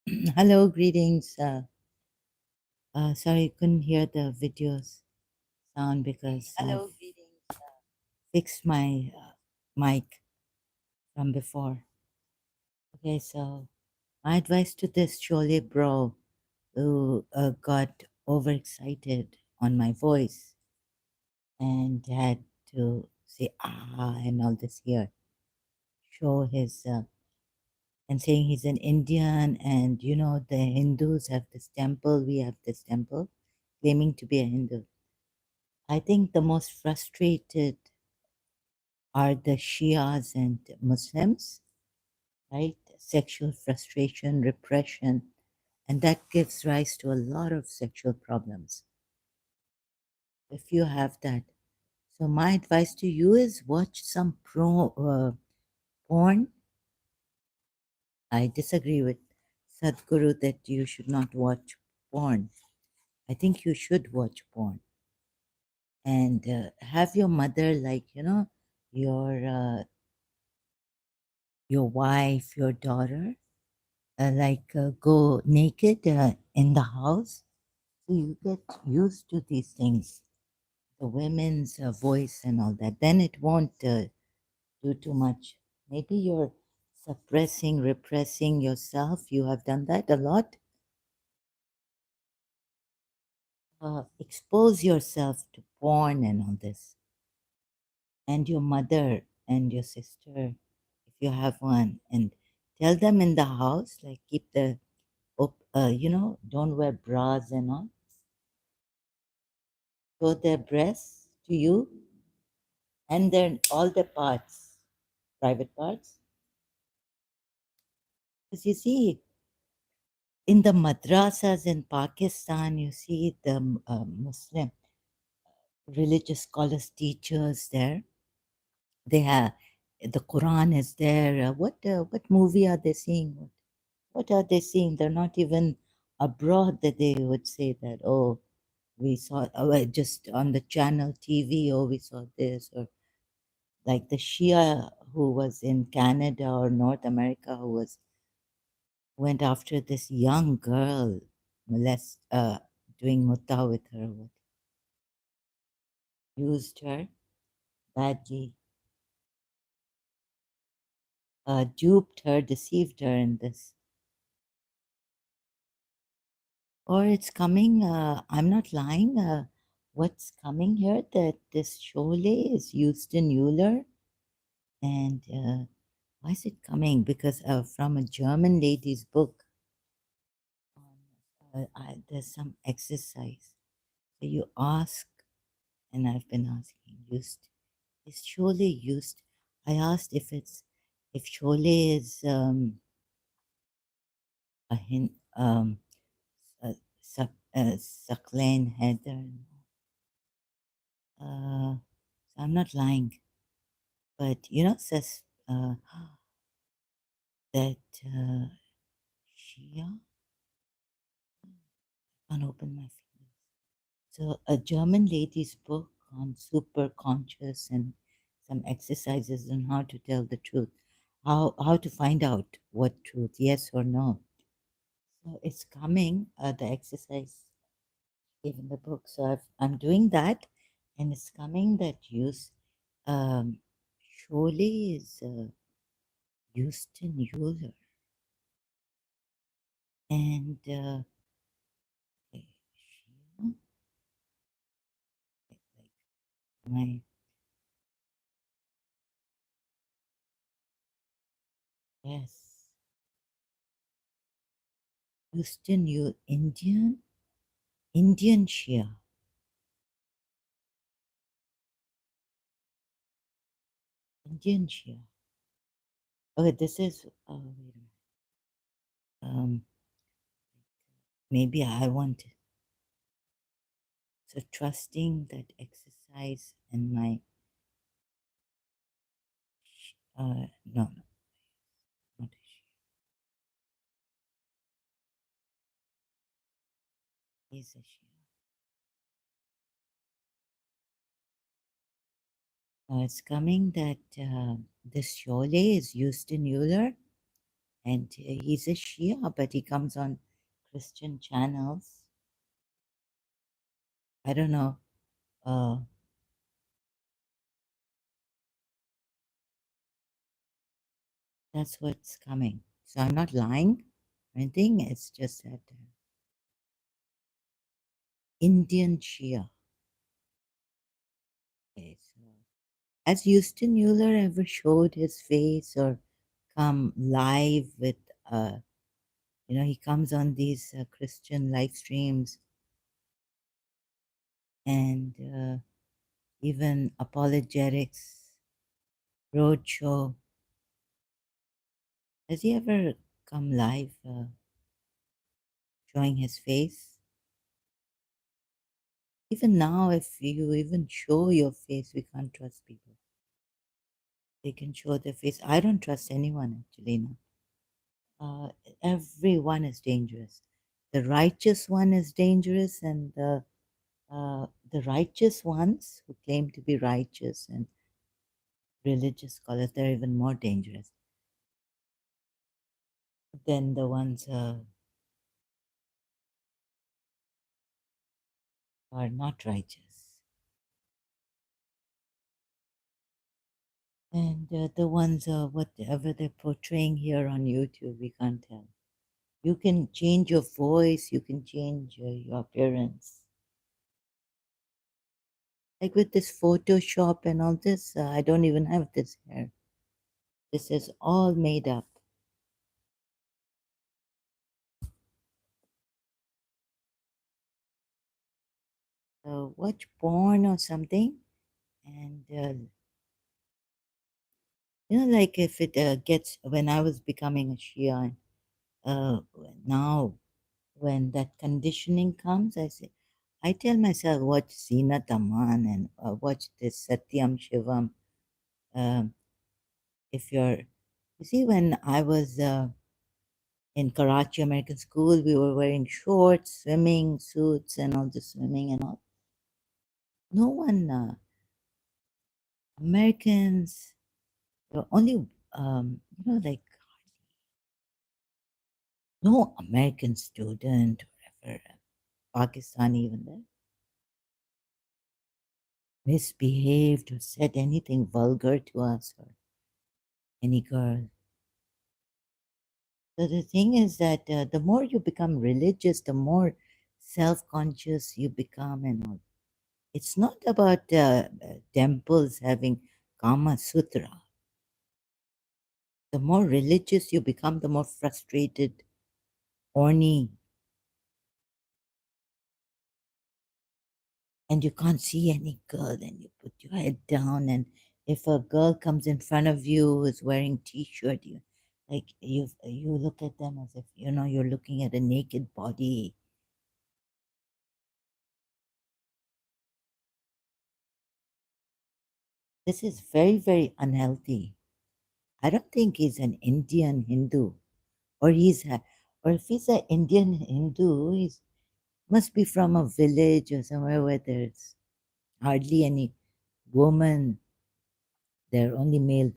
Hello, greetings. Sorry, couldn't hear the videos sound because I've fixed my mic from before. Okay, so my advice to this Sholay bro who got overexcited on my voice and had to say and all this here, show his and saying he's an Indian, and the Hindus have this temple, we have this temple, claiming to be a Hindu. I think the most frustrated are the Shias and Muslims, right? Sexual frustration, repression, and that gives rise to a lot of sexual problems if you have that. So, my advice to you is watch some porn. I disagree with Sadhguru that you should not watch porn. I think you should watch porn and have your mother, like, your wife, your daughter, go naked in the house. So you get used to these things, the women's voice and all that. Then it won't do too much. Maybe you're suppressing, repressing yourself. You have done that a lot. Expose yourself to porn and all this. And your mother and your sister, if you have one, and tell them in the house, like keep the, don't wear bras and all. Show their breasts to you, and then all the parts, private parts. Because you see, in the madrasas in Pakistan, you see the Muslim religious scholars, teachers there. They have the Quran is there. What movie are they seeing? What are they seeing? They're not even abroad that they would say that. Oh, we saw just on the channel TV. Oh, we saw this, or like the Shia who was in Canada or North America who went after this young girl, doing mutta with her, used her badly, duped her, deceived her in this. Or it's coming, I'm not lying, what's coming here that this Sholay is Houston Euler, and why is it coming? Because from a German lady's book, there's some exercise. So you ask, and I've been asking, is Sholay used? I asked if Sholay is a hin, a, suck, suckling header. So I'm not lying, but says uh, that Shia can't open my fingers. So a German lady's book on super conscious and some exercises on how to tell the truth, how to find out what truth, yes or no. So it's coming, the exercise in the book. So I'm doing that, and it's coming that um, surely is Houston Euler, and okay, Shia, like my yes, Houston, you Indian Shia, Indian Shia. Okay, this is wait a minute. Maybe I want so trusting that exercise and my no, not a Shia, is a Shia. It's coming that this Sholay is Houston Euler, and he's a Shia, but he comes on Christian channels. I don't know. Uh, that's what's coming. So I'm not lying or anything. It's just that Indian Shia. Okay, so has Houston Mueller ever showed his face or come live with, he comes on these Christian live streams and even apologetics roadshow. Has he ever come live showing his face? Even now, if you even show your face, we can't trust people. They can show their face. I don't trust anyone actually now. Everyone is dangerous. The righteous one is dangerous, and the righteous ones who claim to be righteous and religious scholars, they're even more dangerous than the ones who are not righteous. And the ones, whatever they're portraying here on YouTube, we can't tell. You can change your voice, you can change your appearance. Like with this Photoshop and all this, I don't even have this hair. This is all made up. Watch porn or something, and like if it gets, when I was becoming a Shia, uh, now when that conditioning comes, I tell myself, watch Sina Taman and watch this Satyam Shivam. Um, if you're, you see, when I was in Karachi American School, we were wearing shorts, swimming suits, and all the swimming and all. No one, Americans, there were only, like no American student or ever Pakistani even there misbehaved or said anything vulgar to us or any girl. So the thing is that the more you become religious, the more self-conscious you become and all. It's not about temples having Kama Sutra. The more religious you become, the more frustrated, horny, and you can't see any girl, and you put your head down. And if a girl comes in front of you who's wearing t-shirt, you look at them as if you're looking at a naked body. This is very, very unhealthy. I don't think he's an Indian Hindu, or or if he's an Indian Hindu, he must be from a village or somewhere where there's hardly any woman. There are only male.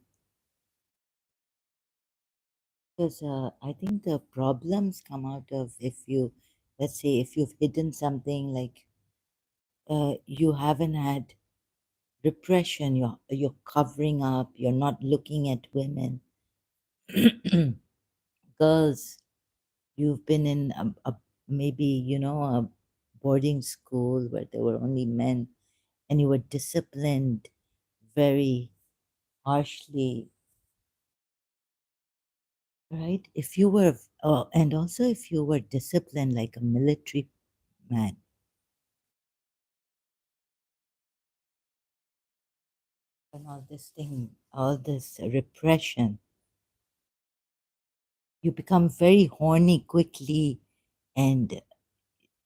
Because I think the problems come out of, if you, let's say, if you've hidden something, like you haven't had repression, you're covering up, you're not looking at women. Girls, you've been in maybe a boarding school where there were only men, and you were disciplined very harshly, right? If you were and also if you were disciplined like a military man, and all this repression, you become very horny quickly. And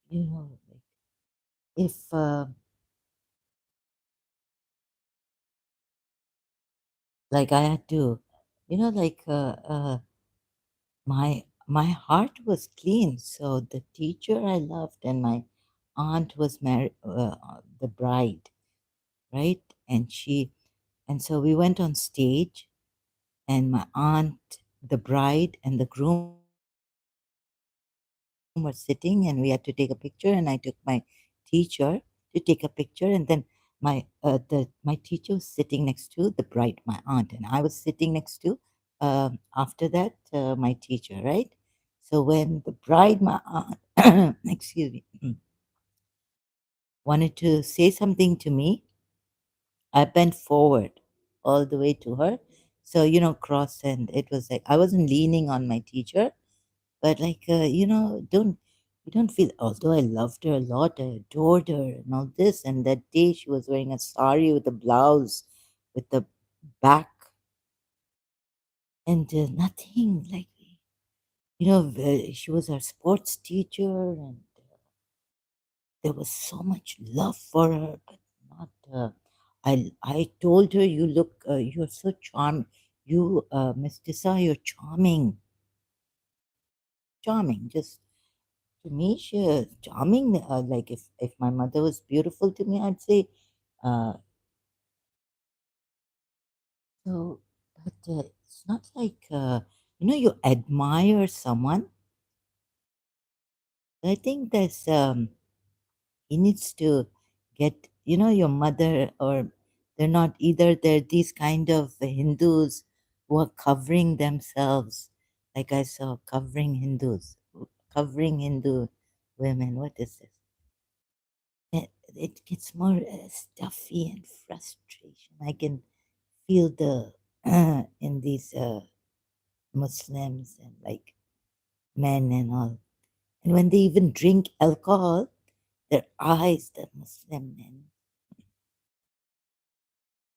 you know if like I had to, my heart was clean, so the teacher I loved and my aunt was married, the bride, right? And so we went on stage, and my aunt the bride and the groom were sitting, and we had to take a picture. And I took my teacher to take a picture, and then my my teacher was sitting next to the bride, my aunt, and I was sitting next to after that my teacher, right? So when the bride, my aunt, excuse me, wanted to say something to me, I bent forward all the way to her. So, cross, and it was like I wasn't leaning on my teacher, but like, don't you don't feel, although I loved her a lot, I adored her and all this. And that day she was wearing a sari with a blouse with the back, and nothing like, she was our sports teacher, and there was so much love for her, but not. I told her, "You look, you're so charming. You, Miss Tissa, you're charming, charming. Just to me, she charming. Like if my mother was beautiful to me, I'd say. Uh, so, but it's not like you admire someone. I think there's he needs to get, your mother, or they're not either. They're these kind of Hindus who are covering themselves, like I saw covering Hindus, covering Hindu women. What is this? It gets more stuffy and frustration. I can feel the in these Muslims, and like men and all. And when they even drink alcohol, their eyes, the Muslim men,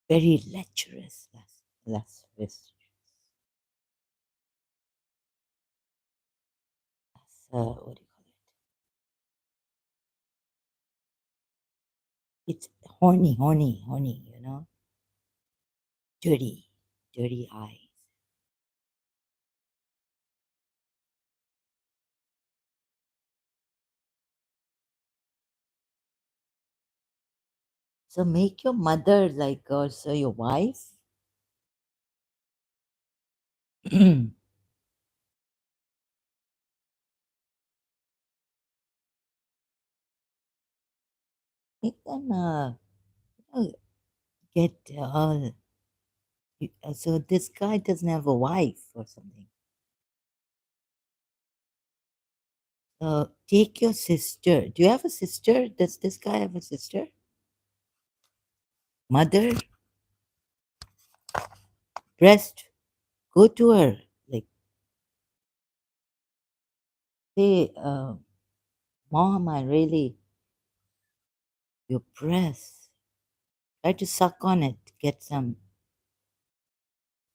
very lecherous, lascivious. What do you call it? It's horny, horny, horny. Dirty, dirty eyes. So make your mother like also your wife. Make them uh, get all. So this guy doesn't have a wife or something. Take your sister. Do you have a sister? Does this guy have a sister? Mother, breast. Go to her. Like, say, Mom, I really, your breast. Try to suck on it. Get some.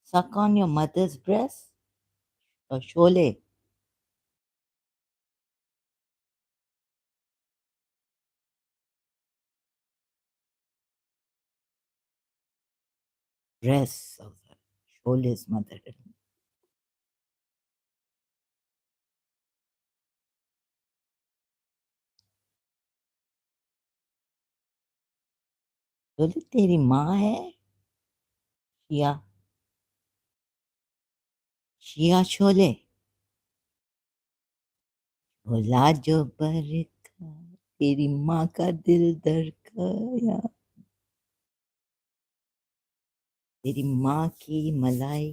Suck on your mother's breast. Or Sholay. Breasts of Sholay's mother. बोले तेरी माँ है शिया शिया शोले भोला जो बरखा तेरी माँ का दिल धड़काया तेरी माँ की मलाई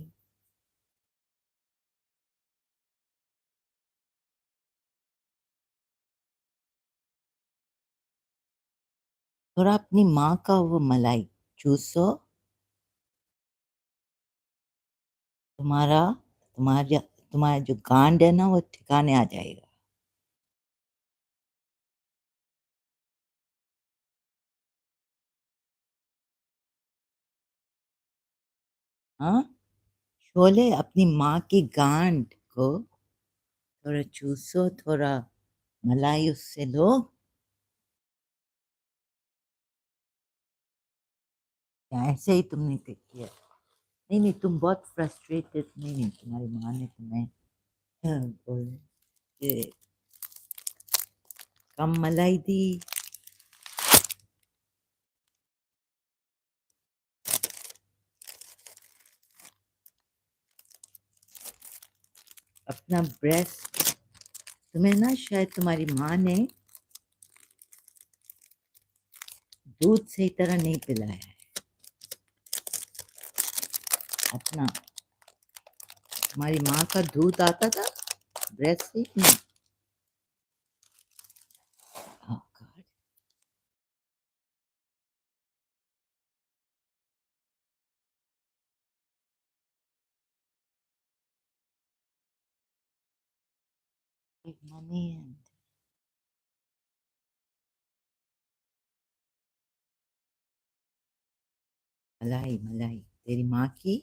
और अपनी माँ का वो मलाई चूसो तुम्हारा तुम्हारा तुम्हारा जो गांड है ना वो ठिकाने आ जाएगा हाँ शोले अपनी माँ की गांड को थोड़ा चूसो थोड़ा मलाई उससे लो या ऐसे ही तुमने किया नहीं नहीं तुम बहुत फ्रस्ट्रेटेड नहीं नहीं तुम्हारी माँ ने तुम्हें बोले कि कम मलाई दी अपना ब्रेस्ट तुम्हें ना शायद तुम्हारी माँ ने दूध सही तरह नहीं पिलाया है अपना तुम्हारी माँ का दूध आता था ब्रेस्ट से नहीं oh God. Take money and मलाई मलाई तेरी माँ की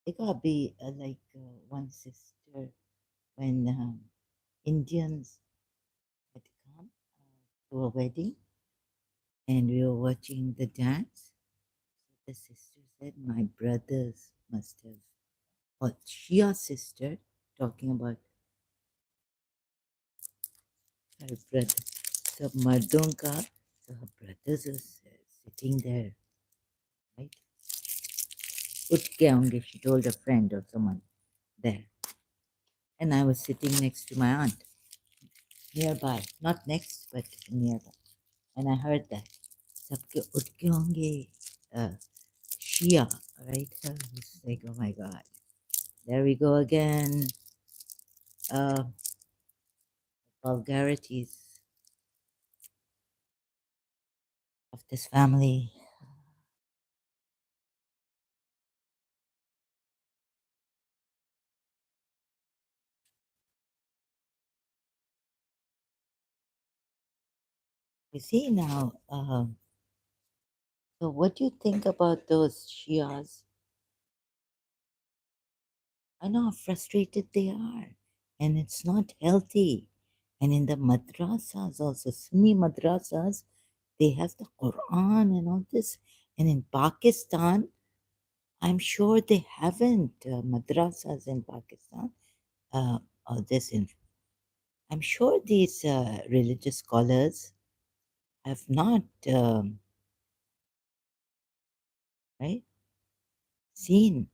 देखो अभी like one sister when Indians had come to a wedding and we were watching the dance. The sister said, "My brothers must have," or Shia sister talking about her brother. So मर्दों का, so her brothers was sitting there, right? उठ के आऊंगे, she told a friend or someone there. And I was sitting next to my aunt, nearby, not next, but nearby. And I heard that. सबके उठ के होंगे Shia, right? I was like, oh my God, there we go again. Uh, vulgarities of this family. You see now, so what do you think about those Shias? I know how frustrated they are, and it's not healthy. And in the madrasas, also Sunni madrasas, they have the Quran and all this. And in Pakistan, I'm sure they haven't madrasas in Pakistan. All this in, I'm sure these religious scholars have not right seen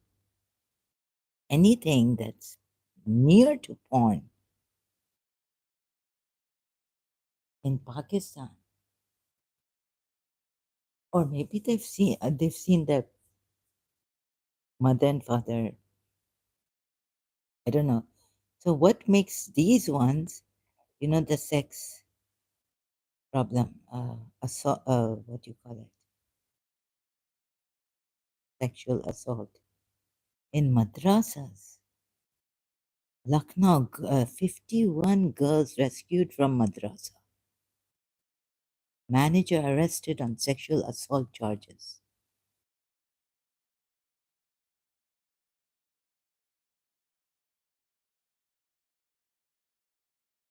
anything that's near to porn in Pakistan, or maybe they've seen their mother and father. I don't know. So what makes these ones, the sex problem, assault, what do you call it, sexual assault in madrasas? Lucknow, 51 girls rescued from madrasa. Manager arrested on sexual assault charges.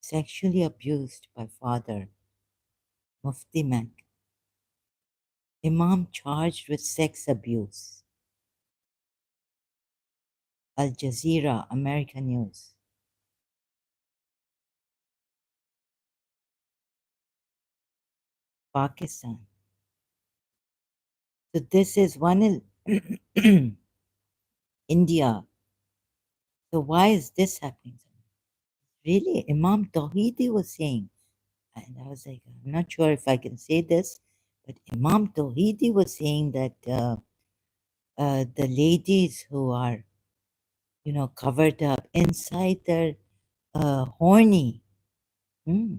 Sexually abused by father, Mufti Mek. Imam charged with sex abuse. Al Jazeera, American News. Pakistan. So this is one in India. So why is this happening? Really, Imam Tawhidi was saying, and I was like, I'm not sure if I can say this, but Imam Tawhidi was saying that the ladies who are, covered up inside, they're horny. Hmm.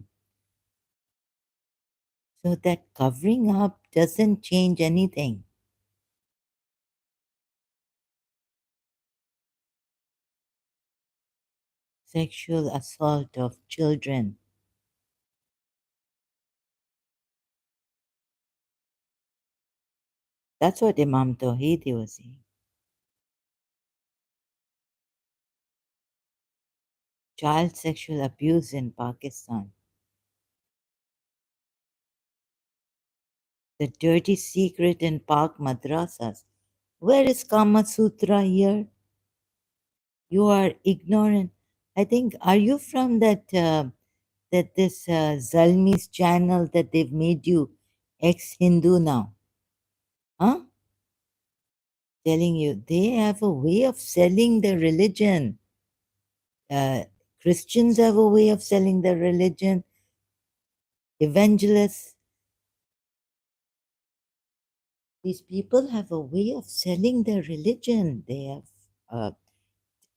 So that covering up doesn't change anything. Sexual assault of children. That's what Imam Tawhidi was saying. Child sexual abuse in Pakistan. The dirty secret in Pak madrasas. Where is Kama Sutra here? You are ignorant. I think, are you from that this Zalmi's channel that they've made you ex-Hindu now? Huh? Telling you, they have a way of selling their religion. Uh, Christians have a way of selling their religion. Evangelists, these people have a way of selling their religion. They have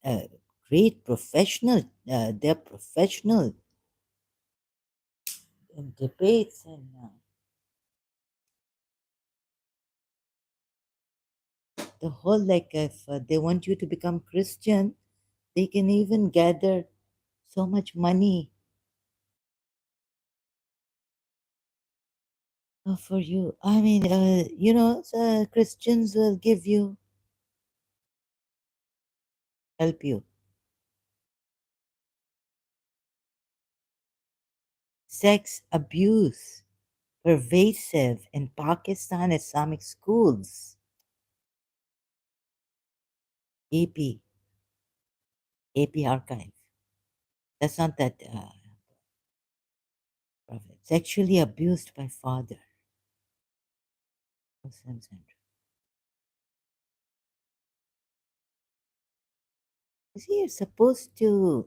uh, great professional, they're professional in debates and the whole, like, if they want you to become Christian, they can even gather so much money for you. I mean, Christians will give you, help you. Sex abuse pervasive in Pakistan Islamic schools. AP, AP archive. That's not that prophet. Sexually abused by father. Muslim syndrome. You see, you're supposed to.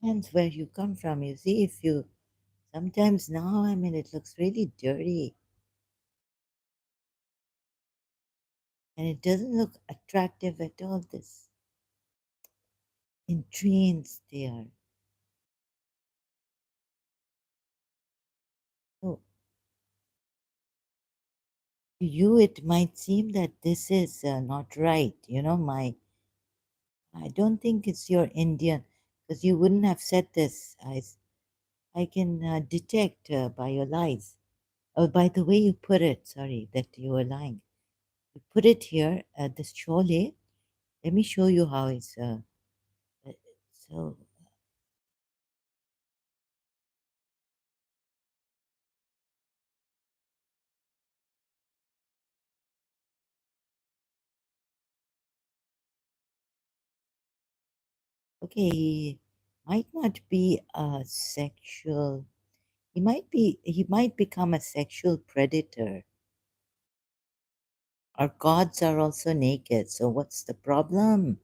Depends where you come from. You see, if you sometimes now, I mean, it looks really dirty and it doesn't look attractive at all. This in trains, they are. So to you, it might seem that this is not right. I don't think it's your Indian because you wouldn't have said this. I can detect by your lies. Oh, by the way you put it, sorry, that you were lying. You put it here, this chole. Let me show you how it's. Uh, so, okay, he might not be a sexual. He might become a sexual predator. Our gods are also naked. So what's the problem?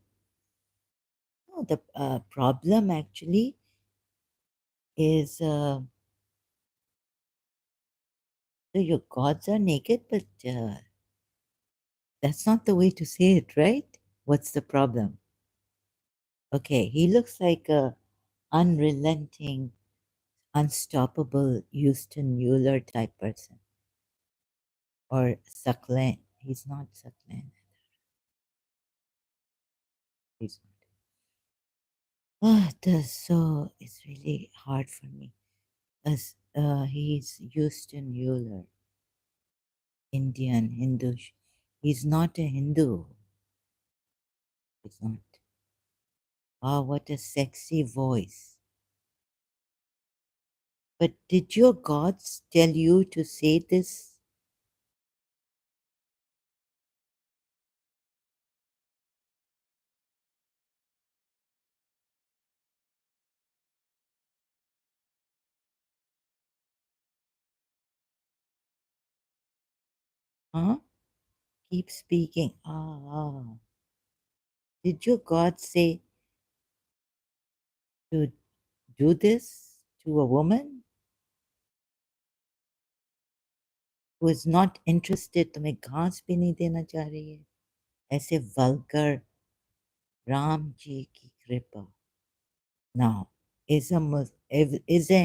No, the problem actually is so your gods are naked, but that's not the way to say it, right? What's the problem? Okay, he looks like a unrelenting, unstoppable Houston Mueller type person. Or succulent. He's not succulent. He's not. This so it's really hard for me. As he's Houston Mueller, Indian, Hindu. He's not a Hindu. He's not. Ah, what a sexy voice. But did your gods tell you to say this? Huh? Keep speaking. Ah. Did your God say to do this to a woman who is not interested? तुम्हें घास भी नहीं देना चाह रही है ऐसे vulgar Ram ji की कृपा. Now, is a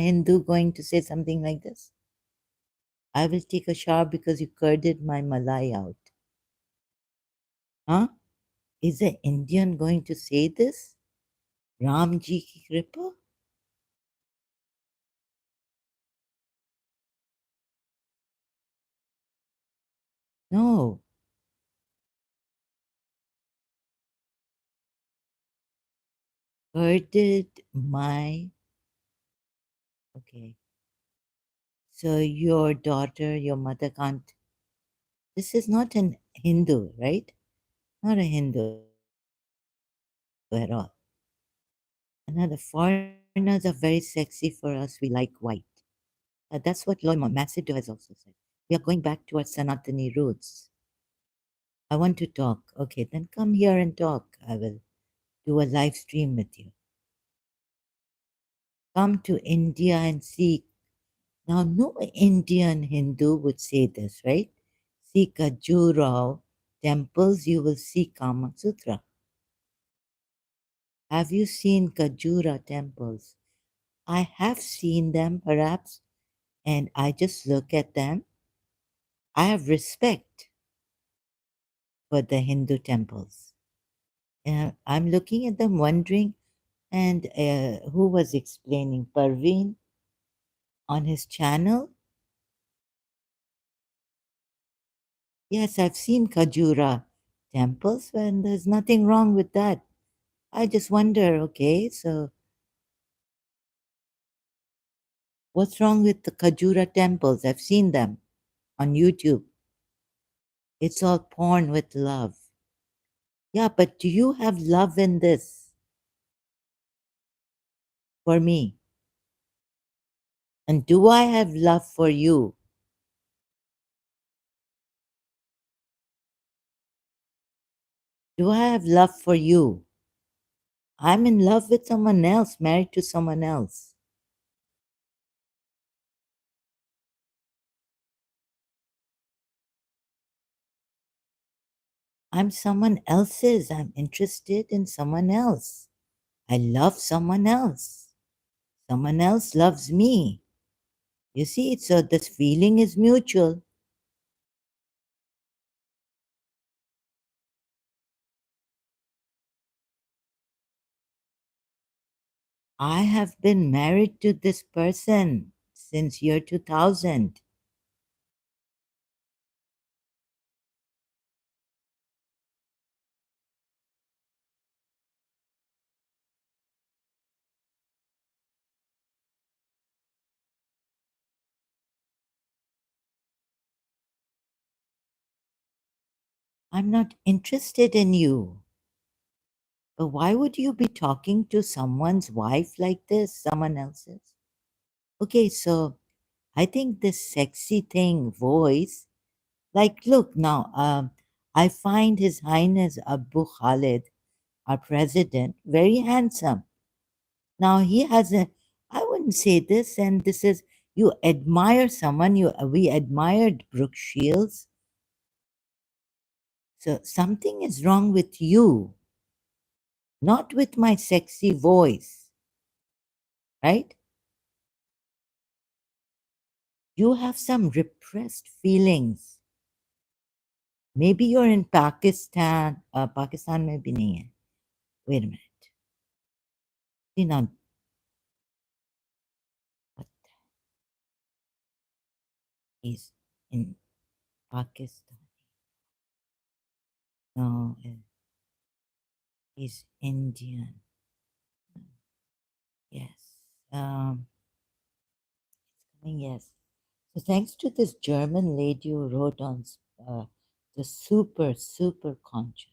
Hindu going to say something like this? I will take a shower because you curded my malai out. Huh? Is an Indian going to say this? Ram ji ki kripa? No. Curded my. Okay. So your daughter, your mother can't This is not an Hindu, right? Not a Hindu at all. Another foreigners are very sexy for us. We like white. That's what Loy Macedo has also said. We are going back to our Sanatani roots. I want to talk. Okay, then come here and talk. I will do a live stream with you. Come to India and see. Now, no Indian Hindu would say this, right? See Khajuraho temples, you will see Kama Sutra. Have you seen Khajura temples? I have seen them, perhaps, and I just look at them. I have respect for the Hindu temples. I'm looking at them, wondering, and who was explaining? Parveen on his channel. Yes, I've seen Khajura temples, and there's nothing wrong with that. I just wonder, okay, so what's wrong with the Khajura temples? I've seen them on YouTube. It's all porn with love. Yeah, but do you have love in this for me? And do I have love for you? Do I have love for you? I'm in love with someone else, married to someone else. I'm someone else's. I'm interested in someone else. I love someone else. Someone else loves me. You see, so this feeling is mutual. I have been married to this person since year 2000. I'm not interested in you. But why would you be talking to someone's wife like this, someone else's? Okay, so I think this sexy thing, voice, like, look now, I find His Highness Abu Khalid, our president, very handsome. Now he has a, I wouldn't say this, and this is, you admire someone, we admired Brooke Shields. So something is wrong with you, not with my sexy voice, right? You have some repressed feelings. Maybe you're in Pakistan. Pakistan में भी नहीं है. Wait a minute. See now, what is in Pakistan? No, he's Indian. Yes. Um, yes. So thanks to this German lady who wrote on the super conscious.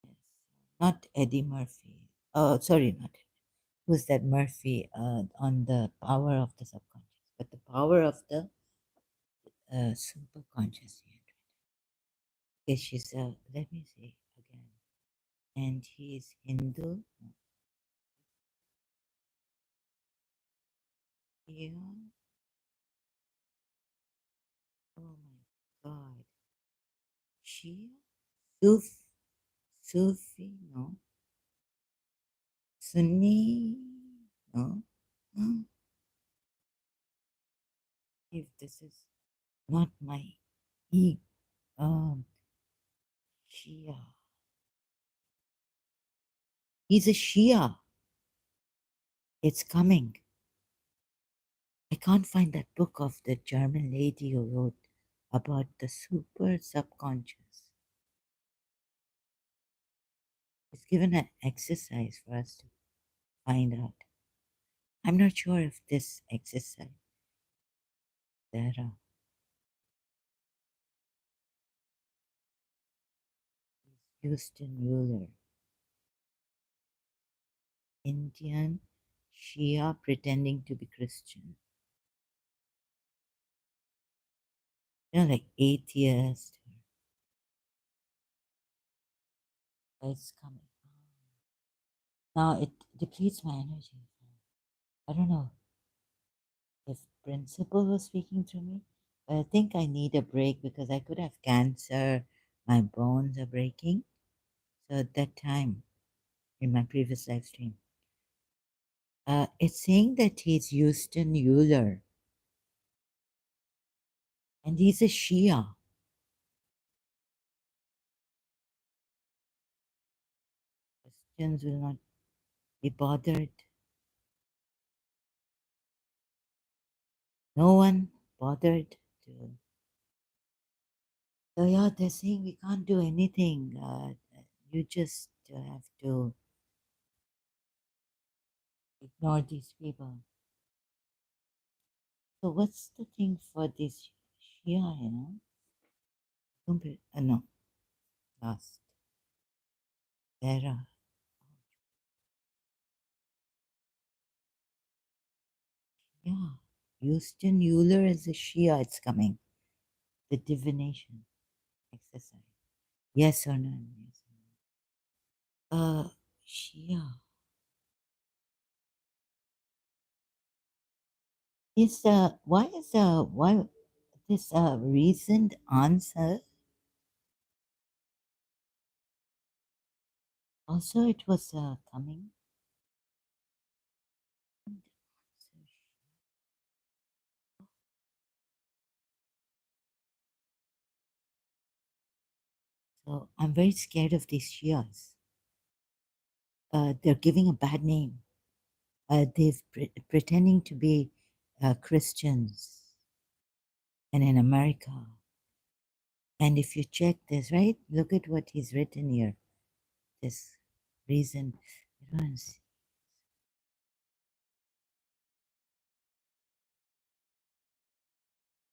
Yes. Not Eddie Murphy. Oh, sorry, not who's that Murphy on the power of the subconscious, but the power of the superconscious. Okay, she's let me see again. And he's Hindu. Yeah. Oh my God. Shia? Suf, Sufi? No. Sunni? No. If this is not my e Shia. He's a Shia. It's coming. I can't find that book of the German lady who wrote about the super subconscious. It's given an exercise for us to find out. I'm not sure if this exercise there. Houston Euler, Indian Shia pretending to be Christian. Like atheist. It's coming. Now it depletes my energy. I don't know if principal was speaking through me, but I think I need a break because I could have cancer. My bones are breaking. So at that time, in my previous live stream, it's saying that he's Houston Euler and he's a Shia. Christians will not be bothered. No one bothered to. So yeah, they're saying we can't do anything. You just have to ignore these people. So what's the thing for this Shia, you know? Don't be, no, last era. Yeah, Houston Euler is a Shia. It's coming. The divination exercise. Yes or no? Yes or no. Shia. Why this recent answer? Also, it was coming. So I'm very scared of these Shias. They're giving a bad name. They're pretending to be Christians and in America. And if you check this, right, look at what he's written here. This reason. I don't see.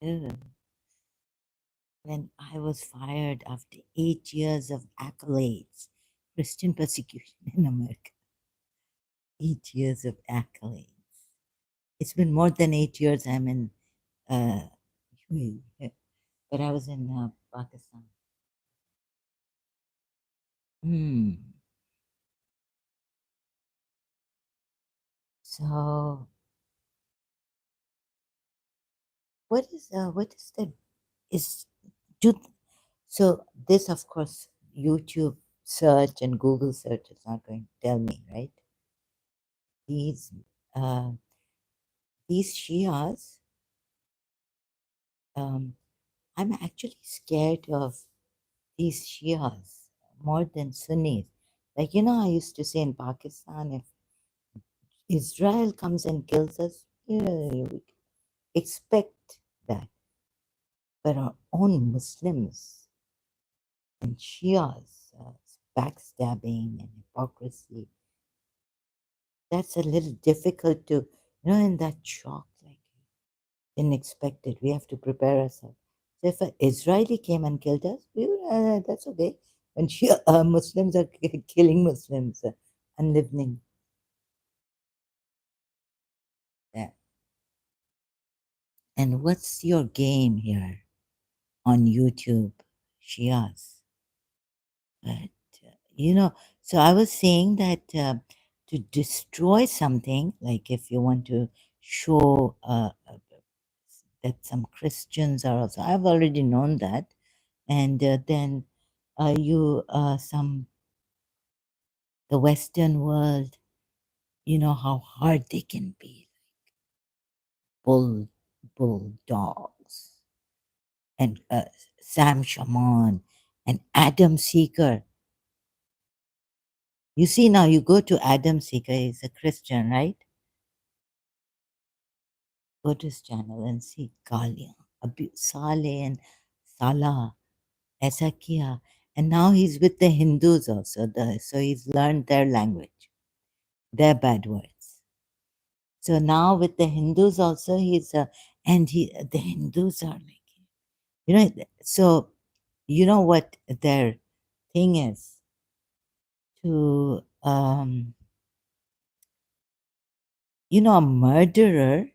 Ugh. When I was fired after 8 years of accolades, Christian persecution in America. 8 years of accolades. It's been more than 8 years I'm in UAE, but I was in Pakistan. Hmm. So what is the is do so this of course YouTube search and Google search is not going to tell me, right? These uh, these Shias, I'm actually scared of these Shias more than Sunnis. Like I used to say in Pakistan, if Israel comes and kills us, yeah, we expect that. But our own Muslims and Shias, backstabbing and hypocrisy, that's a little difficult to, in that shock, like didn't expect it. We have to prepare ourselves. So if an Israeli came and killed us, that's okay. When Muslims are killing Muslims and living there. And what's your game here on YouTube, Shias? But, so I was saying that to destroy something, like if you want to show that some Christians are also, I've already known that. And then the Western world, how hard they can be, bull, bulldogs, and Sam Shaman and Adam Seeker. You see now, you go to Adam Seeker, he's a Christian, right? Go to his channel and see Kalia, Saleh and Salah, Esakia. And now he's with the Hindus also. So he's learned their language, their bad words. So now with the Hindus also, the Hindus are like, so you know what their thing is? to, a murderer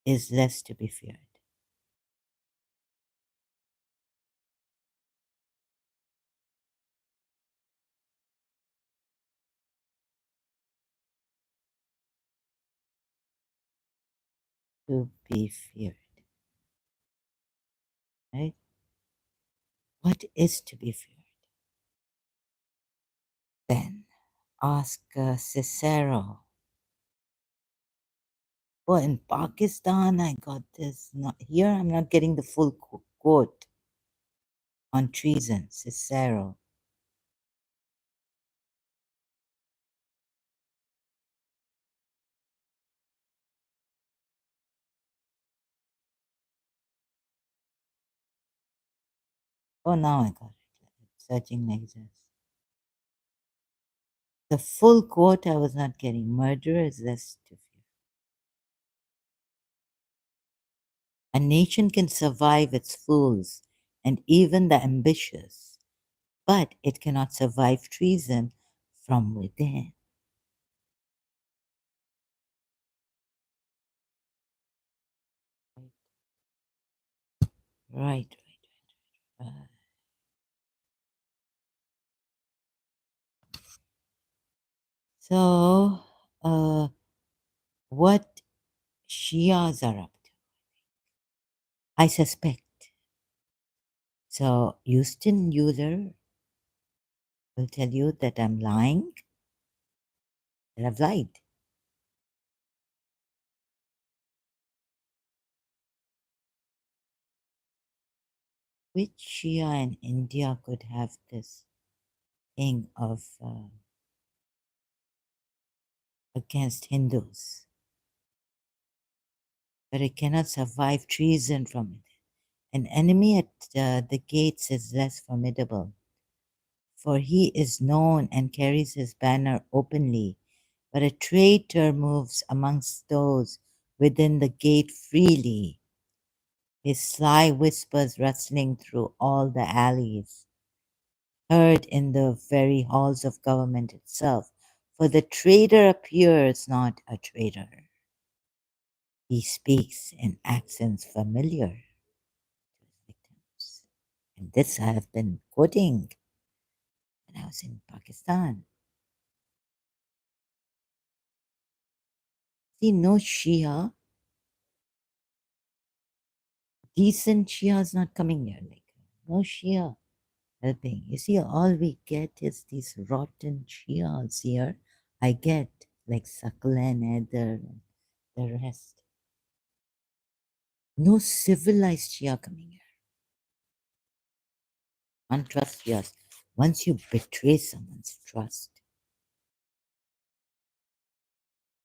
is less to be feared. To be feared, right? What is to be feared? Then ask Cicero. Well, in Pakistan, I got this. Not here, I'm not getting the full quote on treason. Cicero. Oh, now I got it. Searching magazines. The full quote I was not getting. Murder is less to fear. A nation can survive its fools and even the ambitious, but it cannot survive treason from within. Right, right, right. So, what Shias are up to, I suspect. So, Houston Euler will tell you that I'm lying, that I've lied. Which Shia in India could have this thing of against Hindus? But it cannot survive treason from it. An enemy at the gates is less formidable, for he is known and carries his banner openly, but a traitor moves amongst those within the gate freely, his sly whispers rustling through all the alleys, heard in the very halls of government itself, for the traitor appears not a traitor. He speaks in accents familiar to his victims. And this I have been quoting when I was in Pakistan. See, no Shia, decent Shia is not coming here. Like, no Shia helping. You see, all we get is these rotten Shias here. I get like Sakal and Eder and the rest. No civilized Shia coming here. Untrust Shias. Once you betray someone's trust,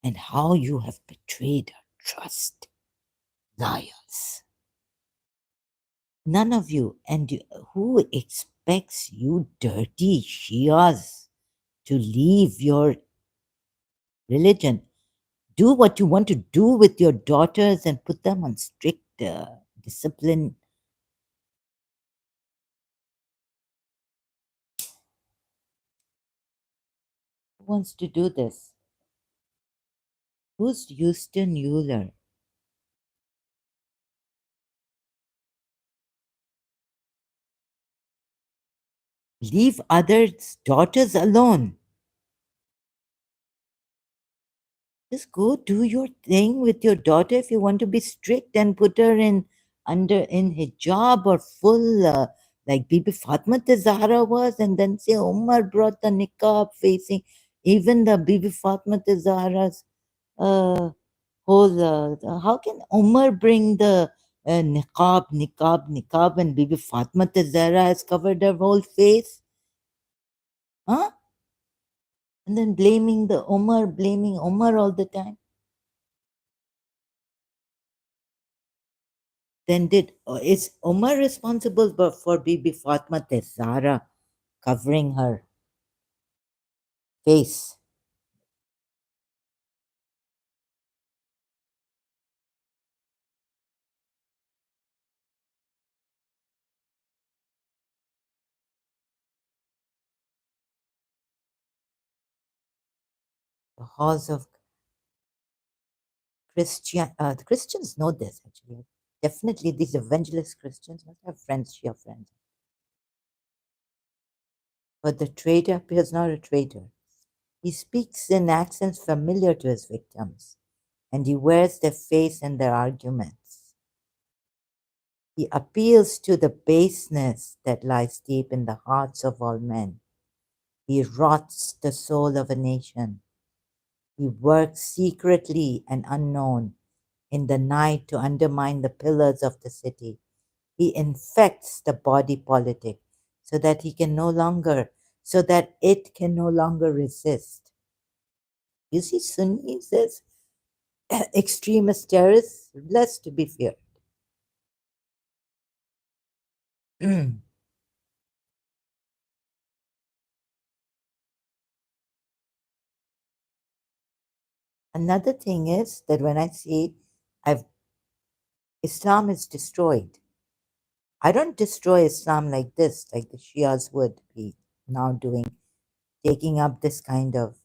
and how you have betrayed her trust, liars. None of you, and who expects you dirty Shias to leave your religion? Do what you want to do with your daughters and put them on strict discipline. Who wants to do this? Who's Houston Euler? Leave others' daughters alone. Just go do your thing with your daughter if you want to be strict and put her in hijab or full like Bibi Fatma Zahra was, and then say Umar brought the niqab facing. Even the Bibi Fatma Zahra's whole how can Umar bring the niqab and Bibi Fatma Zahra has covered her whole face? Huh? And then blaming Umar all the time. Then is Omar responsible for Bibi Fatma Zahra covering her face? halls of the Christians know this actually. Definitely, these evangelist Christians must have friends, Shia friends. But the traitor appears not a traitor. He speaks in accents familiar to his victims, and he wears their face in their arguments. He appeals to the baseness that lies deep in the hearts of all men. He rots the soul of a nation. He works secretly and unknown in the night to undermine the pillars of the city. He infects the body politic so that so that it can no longer resist. You see, Sunnis as extremist terrorists, less to be feared. Another thing is that when I say I've, Islam is destroyed, I don't destroy Islam like this, like the Shias would be now doing, taking up this kind of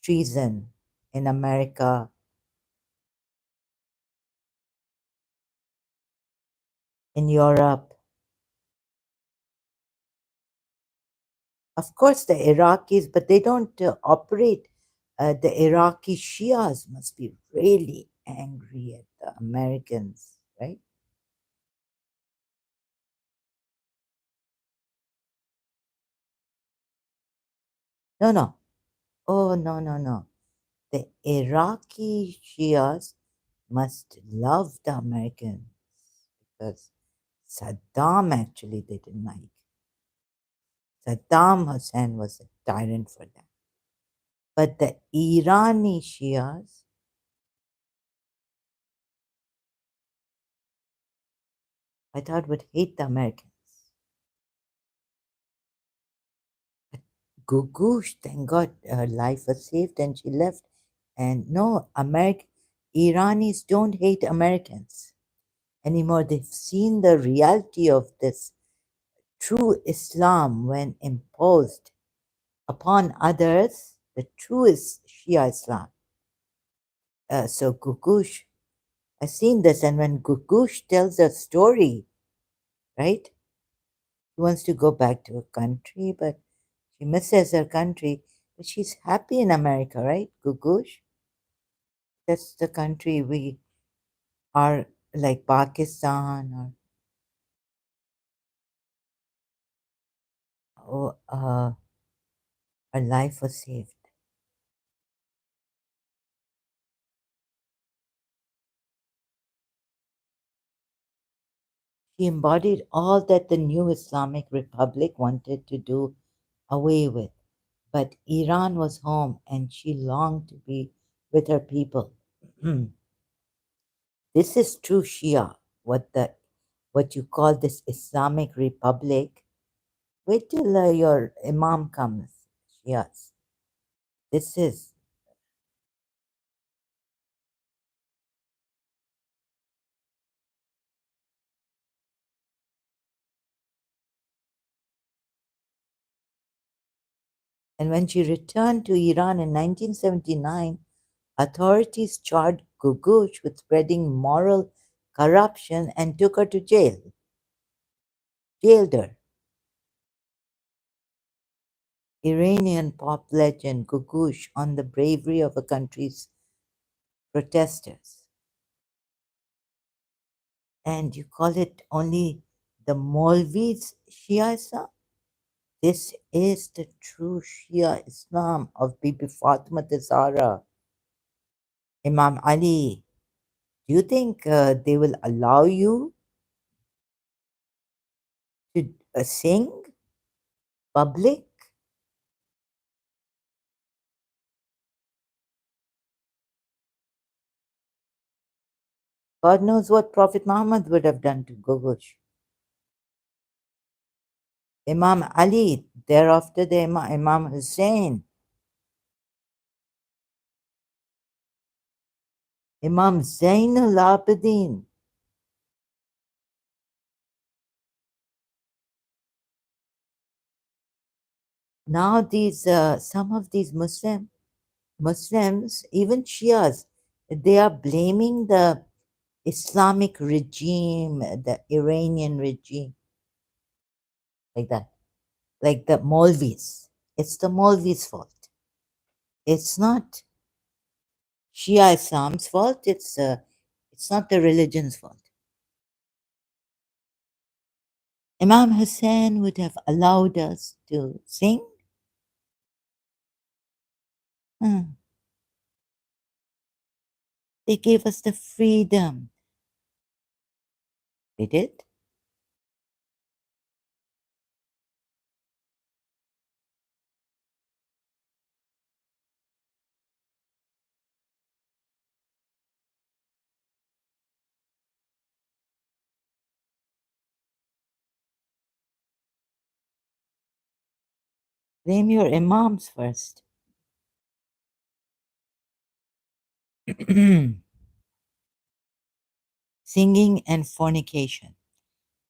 treason in America, in Europe. Of course, the Iraqis, but they don't operate. The Iraqi Shias must be really angry at the Americans, right? No, no. Oh, no, no, no. The Iraqi Shias must love the Americans because Saddam actually they didn't like. Saddam Hussein was a tyrant for them. But the Irani Shias, I thought would hate the Americans. But Gugush, thank God her life was saved and she left. And no, Iranis don't hate Americans anymore. They've seen the reality of this true Islam when imposed upon others, the true is Shia Islam. So Gugush, I've seen this, and when Gugush tells a story, right? She wants to go back to her country, but she misses her country. But she's happy in America, right, Gugush? That's the country we are, like Pakistan, or her life was saved. She embodied all that the new Islamic Republic wanted to do away with. But Iran was home and she longed to be with her people. This is true Shia, what you call this Islamic Republic. Wait till your Imam comes, Shias. This is, and when she returned to Iran in 1979, authorities charged Gugush with spreading moral corruption and took her to jail. Jailed her. Iranian pop legend Gugush on the bravery of a country's protesters. And you call it only the Maulvis Shia Islam? This is the true Shia Islam of Bibi Fatima Zahra, Imam Ali. Do you think they will allow you to sing public? God knows what Prophet Muhammad would have done to Gugush. Imam Ali, thereafter the Imam Hussein, Imam Zainul Abidin. Now these some of these Muslims, Muslims, even Shias, they are blaming the Islamic regime, the Iranian regime, like that, like the Maulvis. It's the Maulvis' fault. It's not Shia Islam's fault. It's not the religion's fault. Imam Hussein would have allowed us to sing. Hmm. They gave us the freedom. They did. Blame your imams first. Singing and fornication.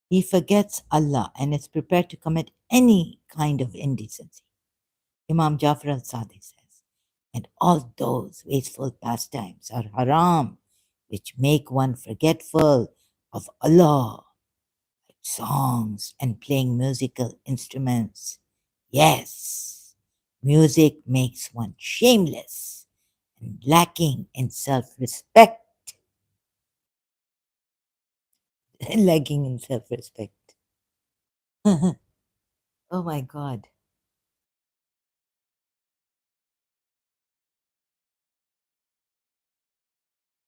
He forgets Allah and is prepared to commit any kind of indecency. Imam Jafar al Sadiq says, and all those wasteful pastimes are haram, which make one forgetful of Allah, like songs and playing musical instruments. Yes, music makes one shameless and lacking in self respect. Lacking in self respect. Oh my God.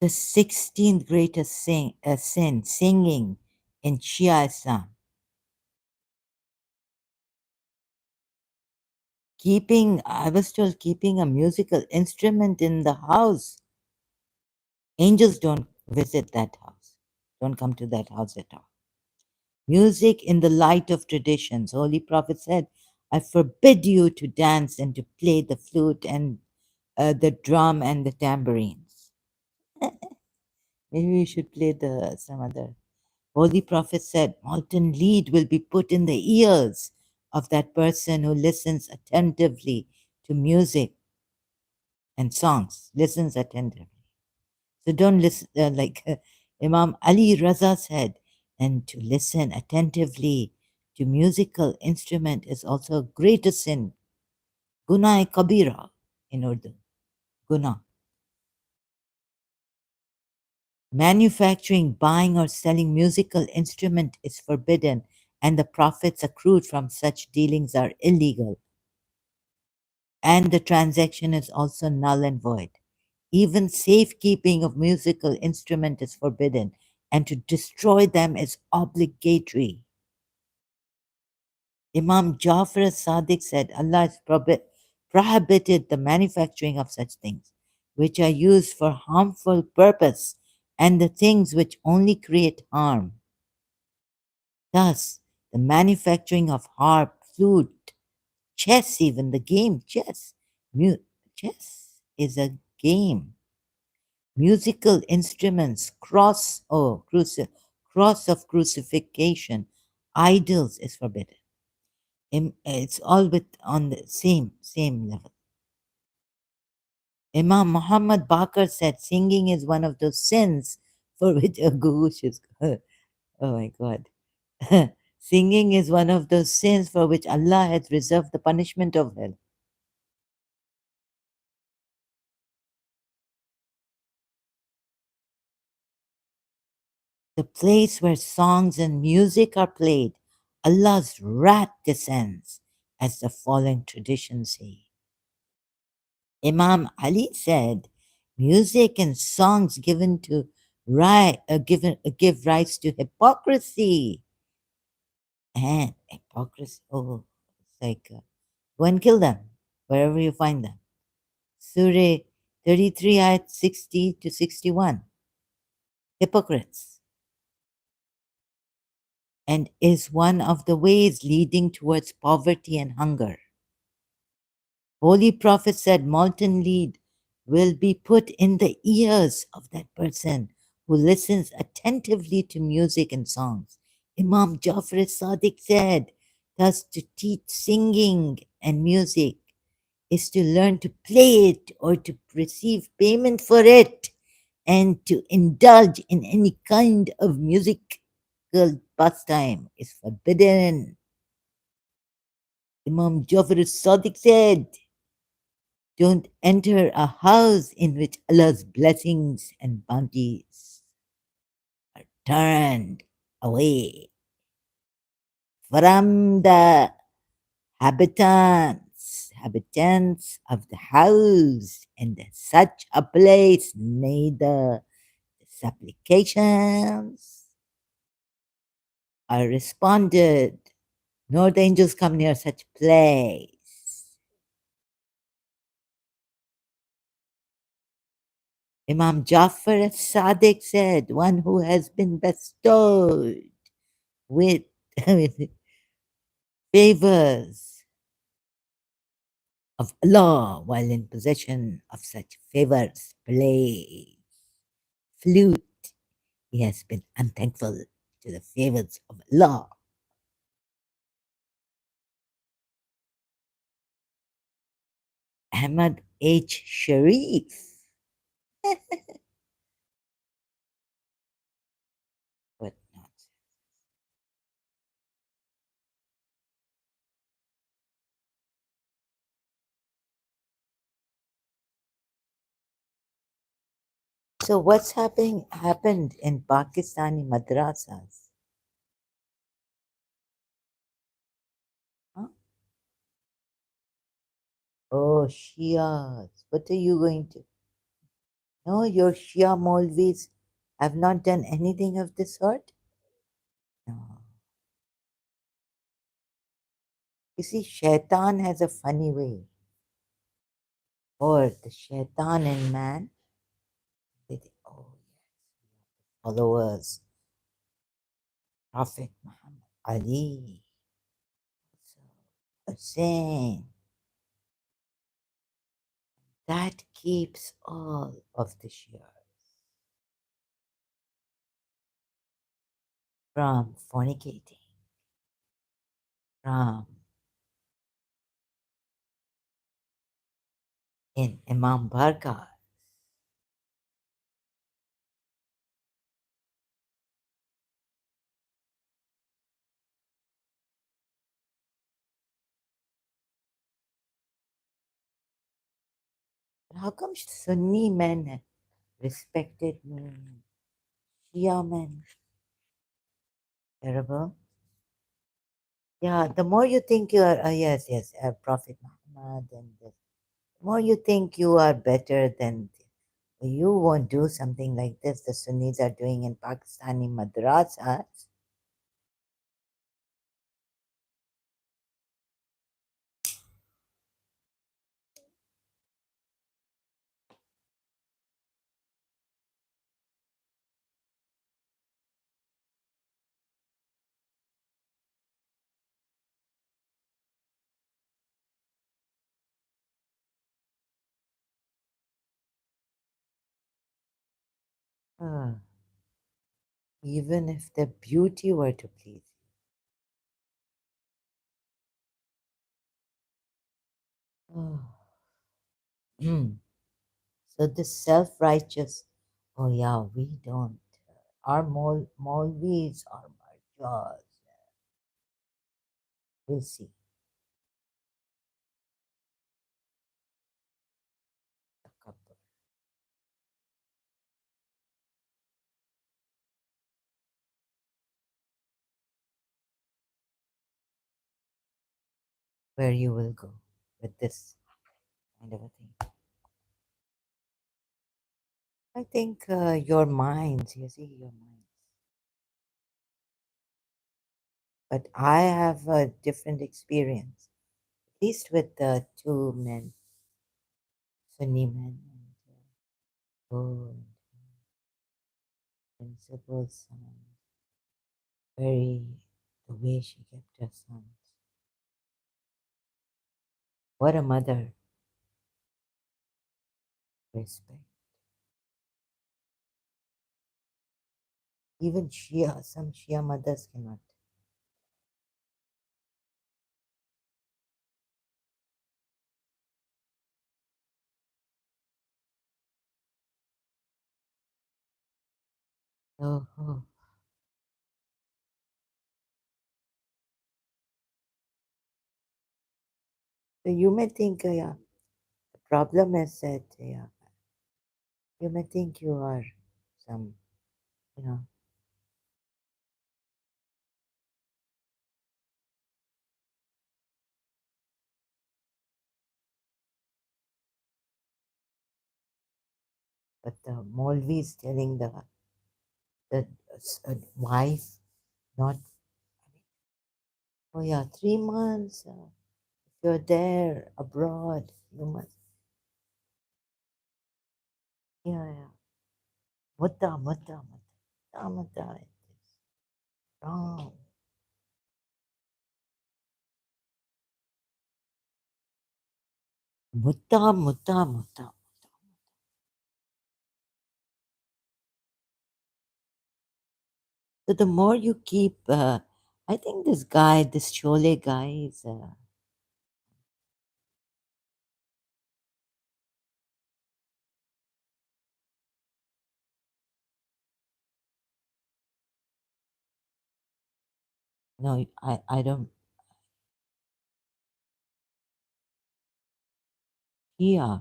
The 16th greatest sin, singing in Shia Islam. I was told, keeping a musical instrument in the house. Angels don't visit that house, don't come to that house at all. Music in the light of traditions. Holy Prophet said, I forbid you to dance and to play the flute and the drum and the tambourines. Maybe we should play some other. Holy Prophet said, molten lead will be put in the ears of that person who listens attentively to music and songs, listens attentively. So don't listen, Imam Ali Raza said, and to listen attentively to musical instrument is also a greater sin. Guna kabira in Urdu. Guna. Manufacturing, buying, or selling musical instrument is forbidden, and the profits accrued from such dealings are illegal. And the transaction is also null and void. Even safekeeping of musical instrument is forbidden, and to destroy them is obligatory. Imam Jafar Sadiq said, Allah has prohibited the manufacturing of such things, which are used for harmful purpose, and the things which only create harm. Thus, the manufacturing of harp, flute, chess, even the game chess. Chess is a game. Musical instruments, cross of crucifixion, idols is forbidden. It's all on the same level. Imam Muhammad Bakr said singing is one of those sins for which a goosh is. Oh my God. Singing is one of those sins for which Allah has reserved the punishment of hell. The place where songs and music are played, Allah's wrath descends, as the following traditions say. Imam Ali said, music and songs give rise to hypocrisy. And hypocrisy, it's like, go and kill them wherever you find them. Surah 33, ayat 60 to 61. Hypocrites. And is one of the ways leading towards poverty and hunger. Holy Prophet said molten lead will be put in the ears of that person who listens attentively to music and songs. Imam Jafar Sadiq said, thus to teach singing and music is to learn to play it or to receive payment for it and to indulge in any kind of musical pastime is forbidden. Imam Jafar Sadiq said, don't enter a house in which Allah's blessings and bounties are turned away from the habitants of the house, and such a place neither supplications are responded, nor the angels come near such place. Imam Jafar Sadiq said, one who has been bestowed with, with favors of Allah while in possession of such favors, plays flute, he has been unthankful to the favors of Allah. Ahmad H. Sharif. What nonsense. So what's happened in Pakistani madrasas? Huh? Oh, Shias. What are you going to? No, your Shia Maulvis have not done anything of the sort? No. You see, Shaitan has a funny way. Or the Shaitan in man, they think, oh, yes, followers, Prophet Muhammad, Ali, Hussein. That keeps all of the Shias from fornicating, from in Imam Barka. How come Sunni men respected me? Shia men, terrible. Yeah, the more you think you are, yes, yes, Prophet Muhammad, and the more you think you are better than, you won't do something like this. The Sunnis are doing in Pakistani madrasas. Ah, even if the beauty were to please you. Oh. Mm. So this self-righteous, oh yeah, we don't. Our Maulvis are marjas. We'll see. A couple. Where you will go with this kind of a thing. I think your minds, you see, your minds. But I have a different experience, at least with the two men, Sunni men, and good, principled son. Very, the way she kept her sons. What a mother. Respect. Even Shia, some Shia mothers cannot. Oh, oh. So you may think, yeah, the problem is that, yeah, you may think you are some, you know, but the Molvi is telling the wife not, oh yeah, 3 months. If you're there abroad, you must, yeah, yeah. Mutta. It is wrong. Mutta. So the more you keep, I think this guy, this Chole guy is, no, I don't, yeah.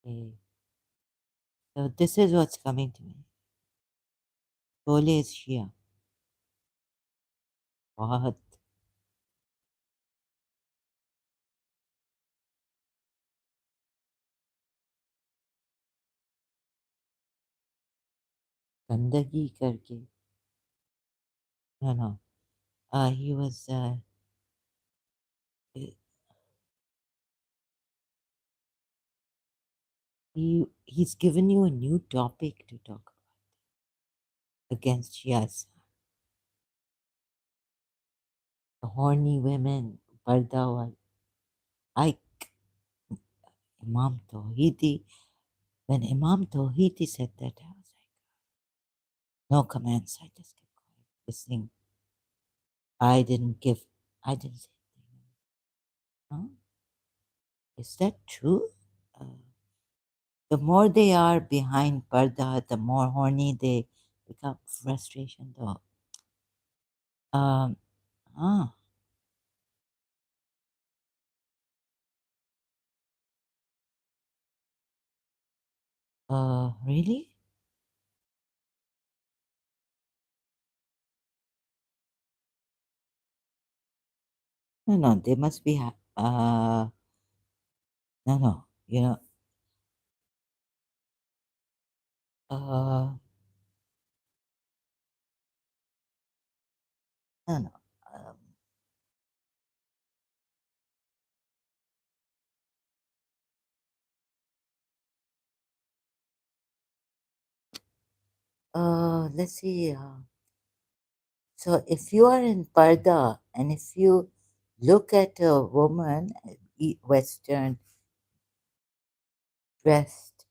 Okay. So this is what's coming to me. Chole is Shia. What? गंदगी करके. No, no. He was, he's given you a new topic to talk about against Shias. The horny women, Parda wal. I, Imam Tawhidi, when Imam Tawhidi said that, I was like, no comments. I just kept quiet, listening. I didn't say anything. Huh? Is that true? Uh, the more they are behind Parda, the more horny they become. Frustration, though. Um, ah, really? No, no, they must be. No, no, uh, no, no. Um, let's see. So if you are in Parda and if you look at a woman, Western dressed,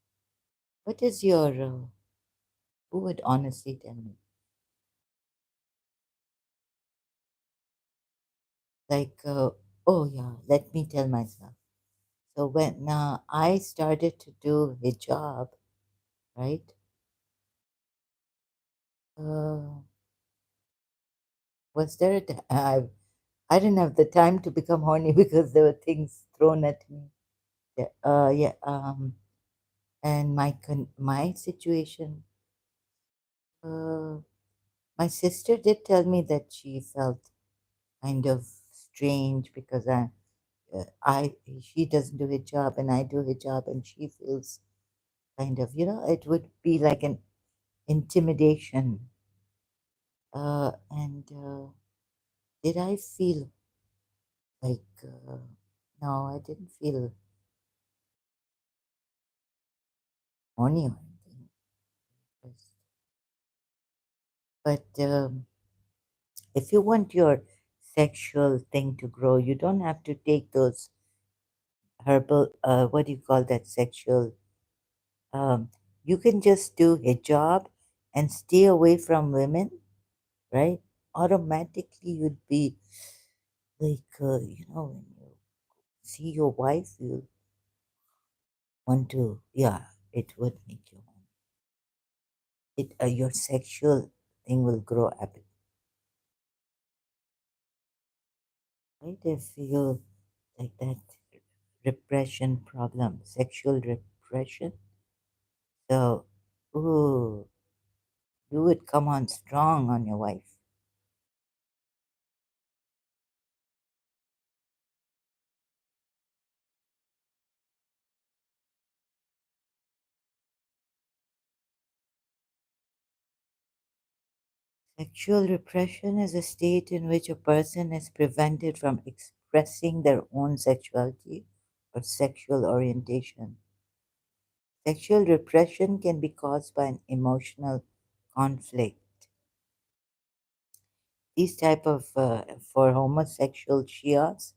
what is your, who would honestly tell me? Like, oh yeah, let me tell myself. So when I started to do hijab, right? Uh, was there I didn't have the time to become horny because there were things thrown at me. Yeah, yeah. And my situation, uh, my sister did tell me that she felt kind of strange because I she doesn't do hijab and I do hijab and she feels kind of, it would be like an intimidation. And did I feel like, no, I didn't feel horny or anything. Just- But if you want your sexual thing to grow, you don't have to take those herbal, what do you call that, sexual, um, you can just do hijab and stay away from women, right? Automatically you'd be like, when you see your wife, you want to, yeah, it would make you horny. Your sexual thing will grow up. Right? If you like that repression problem, sexual repression, so ooh, you would come on strong on your wife. Sexual repression is a state in which a person is prevented from expressing their own sexuality or sexual orientation. Sexual repression can be caused by an emotional conflict. These type of for homosexual Shias,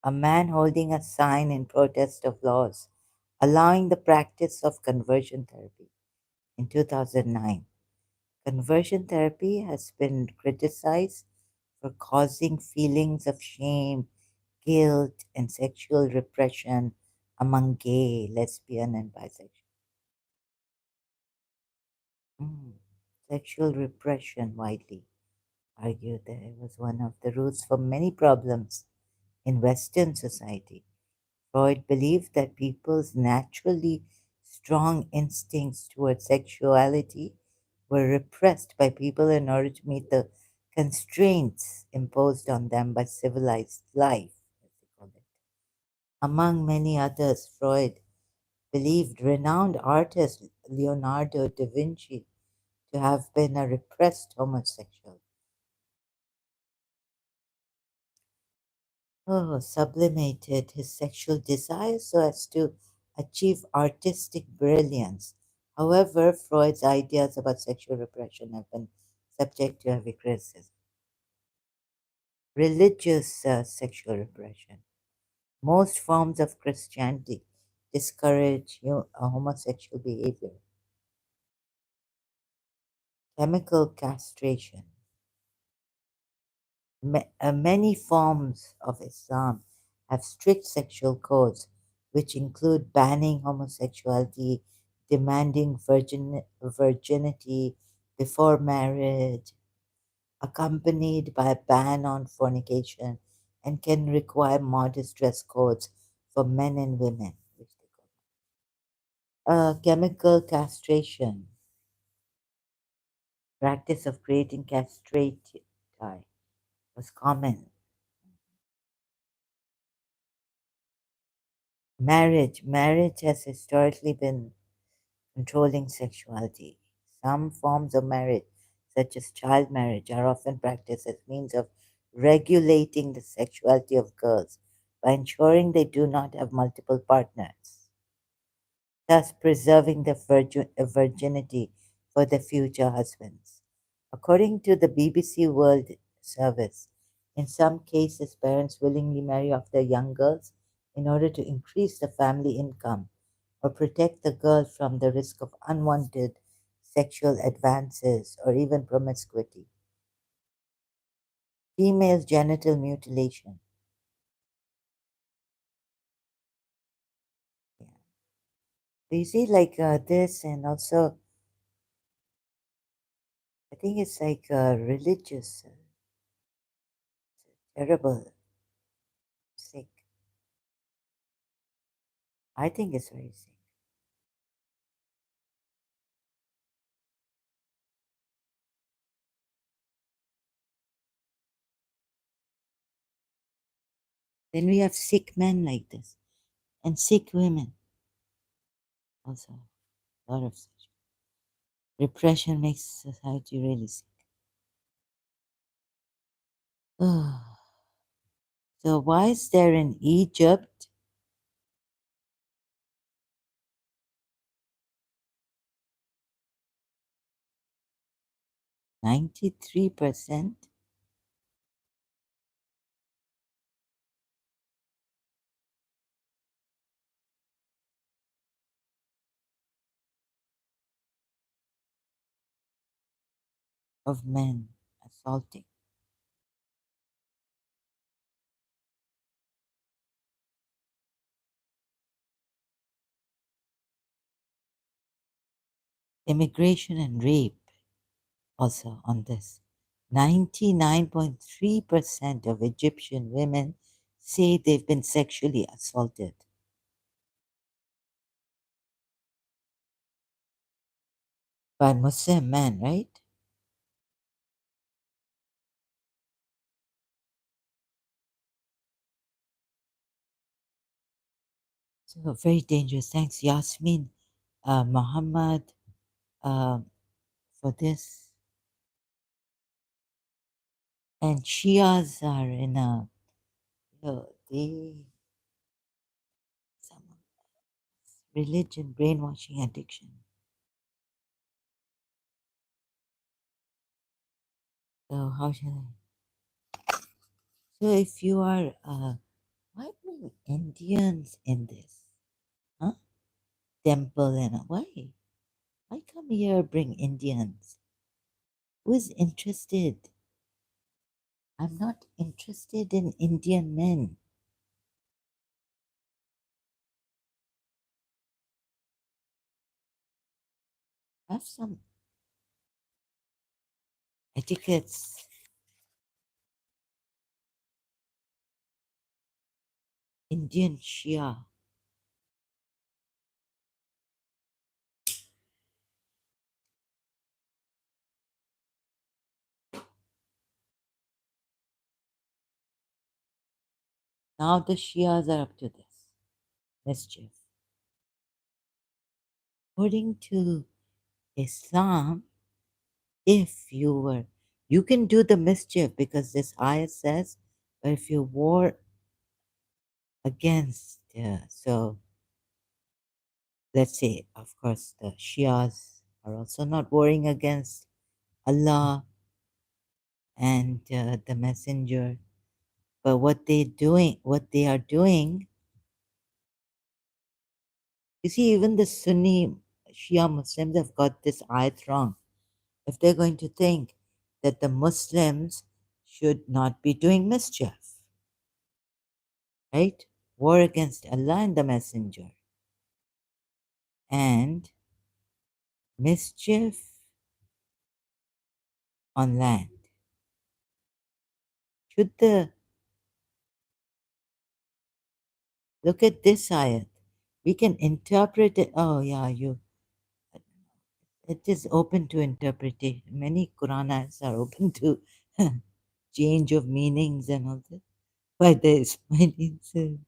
a man holding a sign in protest of laws allowing the practice of conversion therapy in 2009. Conversion therapy has been criticized for causing feelings of shame, guilt, and sexual repression among gay, lesbian, and bisexual. Mm. Sexual repression, widely argued that it was one of the roots for many problems in Western society. Freud believed that people's naturally strong instincts towards sexuality were repressed by people in order to meet the constraints imposed on them by civilized life, as they call it. Among many others, Freud believed renowned artist Leonardo da Vinci to have been a repressed homosexual. Sublimated his sexual desires so as to achieve artistic brilliance. However, Freud's ideas about sexual repression have been subject to heavy criticism. Religious sexual repression. Most forms of Christianity discourage homosexual behavior. Chemical castration. Many forms of Islam have strict sexual codes, which include banning homosexuality, demanding virginity before marriage, accompanied by a ban on fornication, and can require modest dress codes for men and women. Chemical castration, practice of creating castrati, was common. Marriage has historically been controlling sexuality. Some forms of marriage, such as child marriage, are often practiced as means of regulating the sexuality of girls by ensuring they do not have multiple partners, thus preserving their virginity for their future husbands. According to the BBC World Service, in some cases, parents willingly marry off their young girls in order to increase the family income or protect the girl from the risk of unwanted sexual advances or even promiscuity. Female genital mutilation. Yeah. So you see, like this, and also, I think it's like religious, terrible, sick. I think it's very sick. Then we have sick men like this, and sick women also. A lot of such. Repression makes society really sick. So why is there in Egypt 93% of men assaulting? immigration and rape also on this. 99.3% of Egyptian women say they've been sexually assaulted by Muslim men, right? So very dangerous. Thanks, Yasmin Muhammad, for this. And Shias are in a, they, some religion, brainwashing, addiction. So how should I? So if you are, why bring Indians in this? Huh? Temple and why? Why come here bring Indians? Who's interested? I'm not interested in Indian men. Have some etiquettes. Indian Shia. Now the Shias are up to this mischief. According to Islam, if you were, you can do the mischief because this ayah says, but if you war against, so let's say, of course, the Shias are also not warring against Allah and the Messenger, but what they are doing, you see, even the Sunni Shia Muslims have got this ayat wrong. If they're going to think that the Muslims should not be doing mischief, right? War against Allah and the Messenger, and mischief on land. Should the look at this ayat? We can interpret it. Oh yeah, it is open to interpretation. Many Quran ayats are open to change of meanings and all that. By the Ismailis.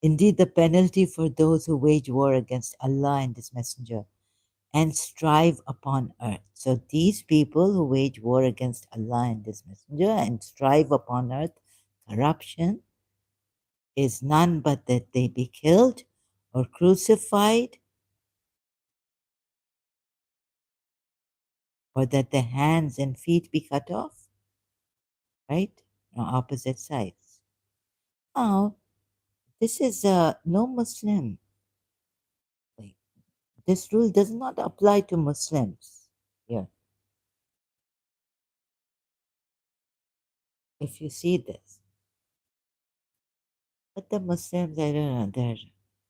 Indeed, the penalty for those who wage war against Allah and His Messenger and strive upon earth. So these people who wage war against Allah and His Messenger and strive upon earth, corruption is none but that they be killed or crucified, or that their hands and feet be cut off, right? On opposite sides. Now, this is no Muslim. Like, this rule does not apply to Muslims here. If you see this, but the Muslims, I don't know,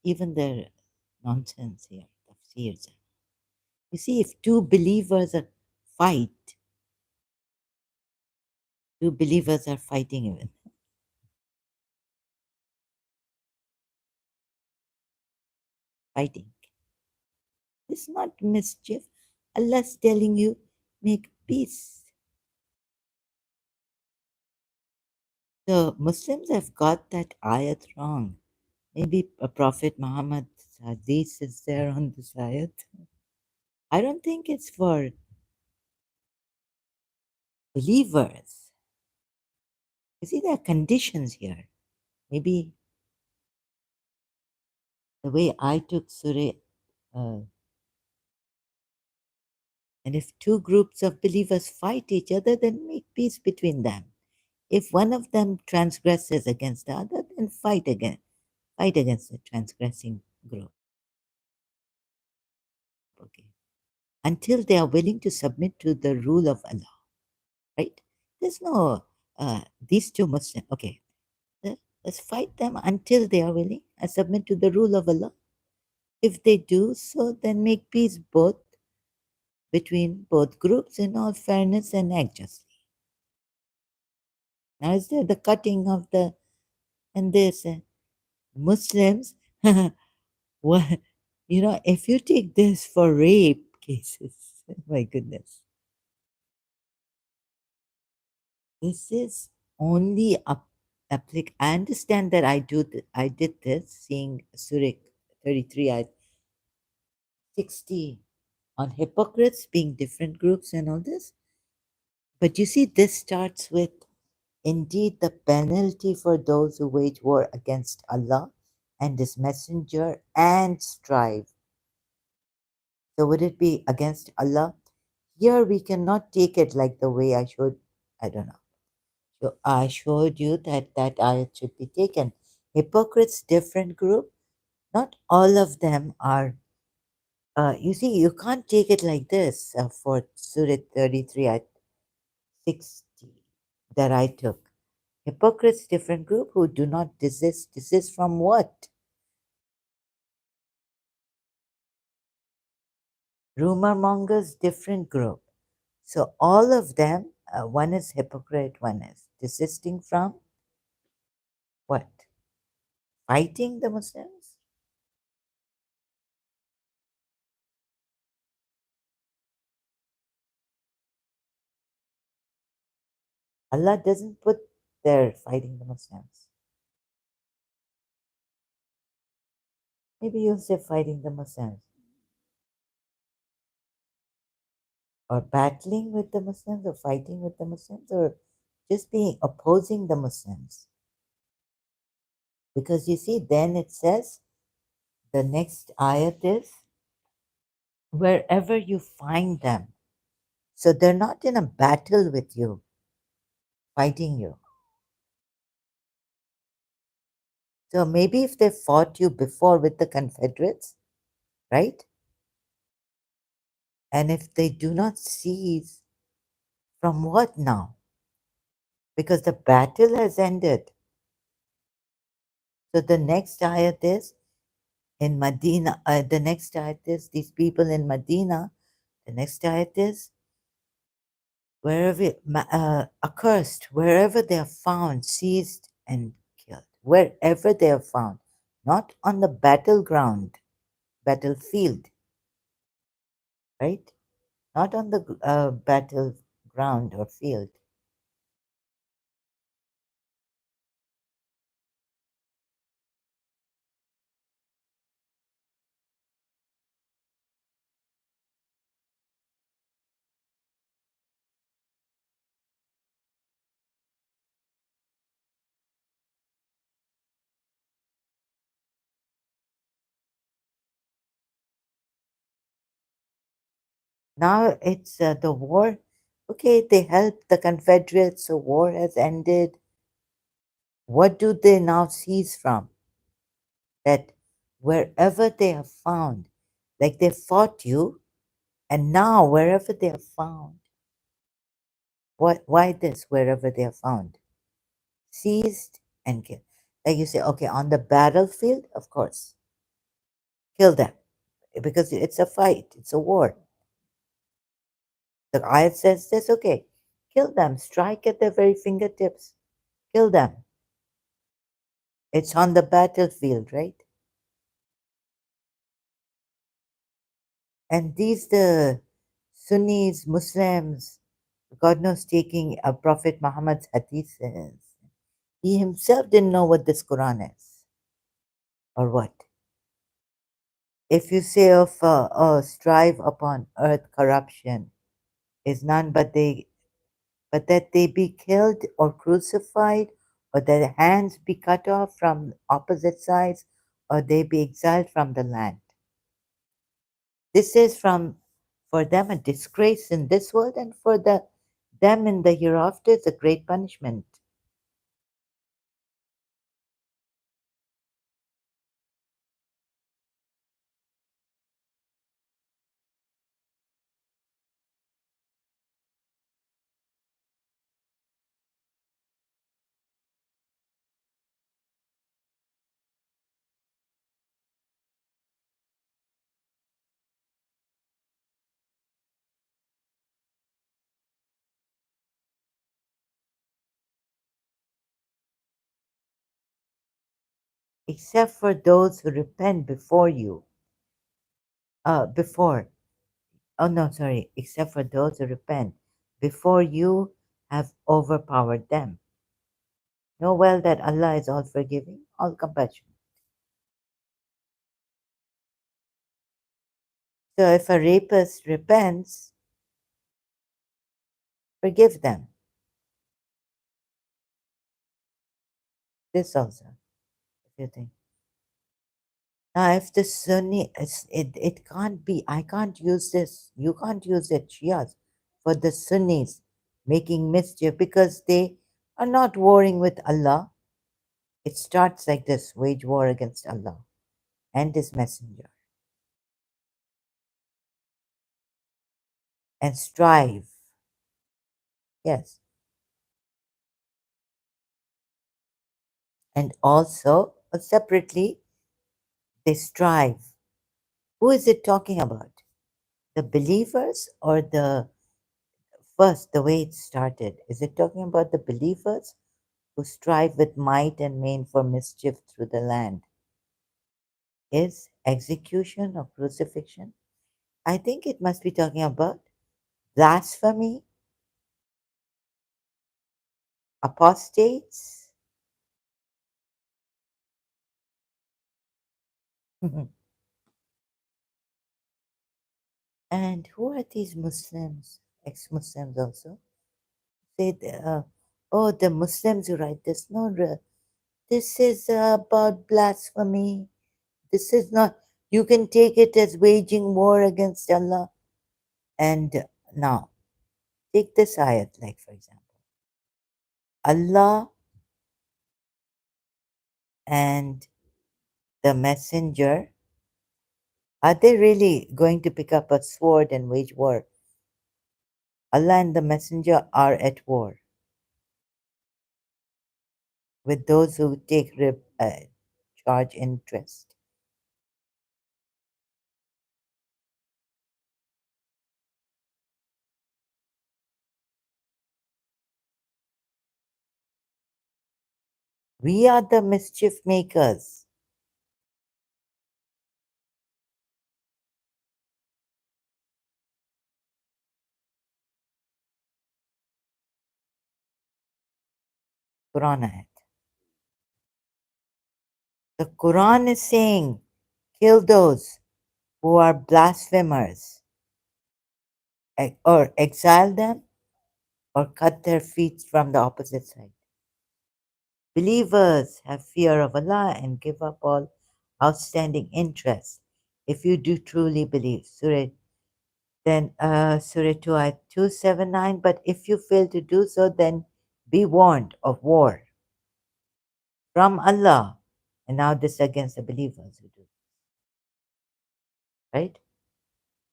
even their nonsense here, tafsirs. You see, if fight, two believers are fighting even, fighting. It's not mischief. Allah's telling you, make peace. The Muslims have got that ayat wrong. Maybe a Prophet Muhammad's hadith is there on this ayat. I don't think it's for believers. You see, there are conditions here. Maybe the way I took Surah, and if two groups of believers fight each other, then make peace between them. If one of them transgresses against the other, then fight against the transgressing group. Okay. Until they are willing to submit to the rule of Allah. Right? There's no these two Muslims. Okay. Let's fight them until they are willing and submit to the rule of Allah. If they do so, then make peace both between both groups in all fairness and act justly. Now is there the cutting of the and this Muslims? What, if you take this for rape cases, my goodness, this is only I understand that I did this, seeing Surah 33 ayat 60 on hypocrites being different groups and all this. But you see, this starts with indeed the penalty for those who wage war against Allah and His Messenger and strive. So would it be against Allah? Here we cannot take it like the way I showed. I don't know. So I showed you that ayat should be taken. Hypocrites, different group. Not all of them are. You see, you can't take it like this for Surah 33 at 60 that I took. Hypocrites, different group who do not desist. Desist from what? Rumor mongers, different group. So all of them, one is hypocrite, one is desisting from what? Fighting the Muslims? Allah doesn't put there fighting the Muslims. Maybe you'll say fighting the Muslims or battling with the Muslims or fighting with the Muslims or just being opposing the Muslims. Because you see, then it says the next ayat is wherever you find them. So they're not in a battle with you, fighting you. So maybe if they fought you before with the Confederates, right? And if they do not cease, from what now? Because the battle has ended. So the next ayat is in Medina, the next ayat is these people in Medina, the next ayat is wherever accursed, wherever they are found, seized and killed, wherever they are found, not on the battleground, battlefield, right? Not on the battleground or field. Now it's the war. Okay, they helped the Confederates, so war has ended. What do they now cease from? That wherever they are found, like they fought you, and now wherever they are found, why this? Wherever they are found, seized and killed. Like you say, okay, on the battlefield, of course, kill them because it's a fight, it's a war. The ayat says this, okay, kill them, strike at their very fingertips, kill them. It's on the battlefield, right? And these the Sunnis, Muslims, God knows taking Prophet Muhammad's hadiths. He himself didn't know what this Quran is or what. If you say of strive upon earth corruption is none but that they be killed or crucified, or that their hands be cut off from opposite sides, or they be exiled from the land. This is from for them a disgrace in this world, and for them in the hereafter is a great punishment. except for those who repent before you. Before, oh no, sorry, except for those who repent before you have overpowered them. Know well that Allah is all forgiving, all compassionate. So if a rapist repents, forgive them. This also, if you think. Now, if the Sunni, it can't be, I can't use this, you can't use it, Shias, for the Sunnis making mischief because they are not warring with Allah. It starts like this: wage war against Allah and His Messenger and strive. Yes. And also, separately, they strive. Who is it talking about? The believers or the first, the way it started? Is it talking about the believers who strive with might and main for mischief through the land? Is execution or crucifixion? I think it must be talking about blasphemy, apostates. And who are these Muslims, ex Muslims also? Say, oh, the Muslims who write this. No, this is about blasphemy. This is not, you can take it as waging war against Allah. And now, take this ayat, like for example, Allah and the messenger, are they really going to pick up a sword and wage war? Allah and the messenger are at war with those who take charge interest. We are the mischief makers. Quran ayat. The Quran is saying, kill those who are blasphemers, or exile them, or cut their feet from the opposite side. Believers have fear of Allah and give up all outstanding interest. If you do truly believe, Surah 2, ayat 279. But if you fail to do so, then be warned of war from Allah. And now this against the believers who do, right?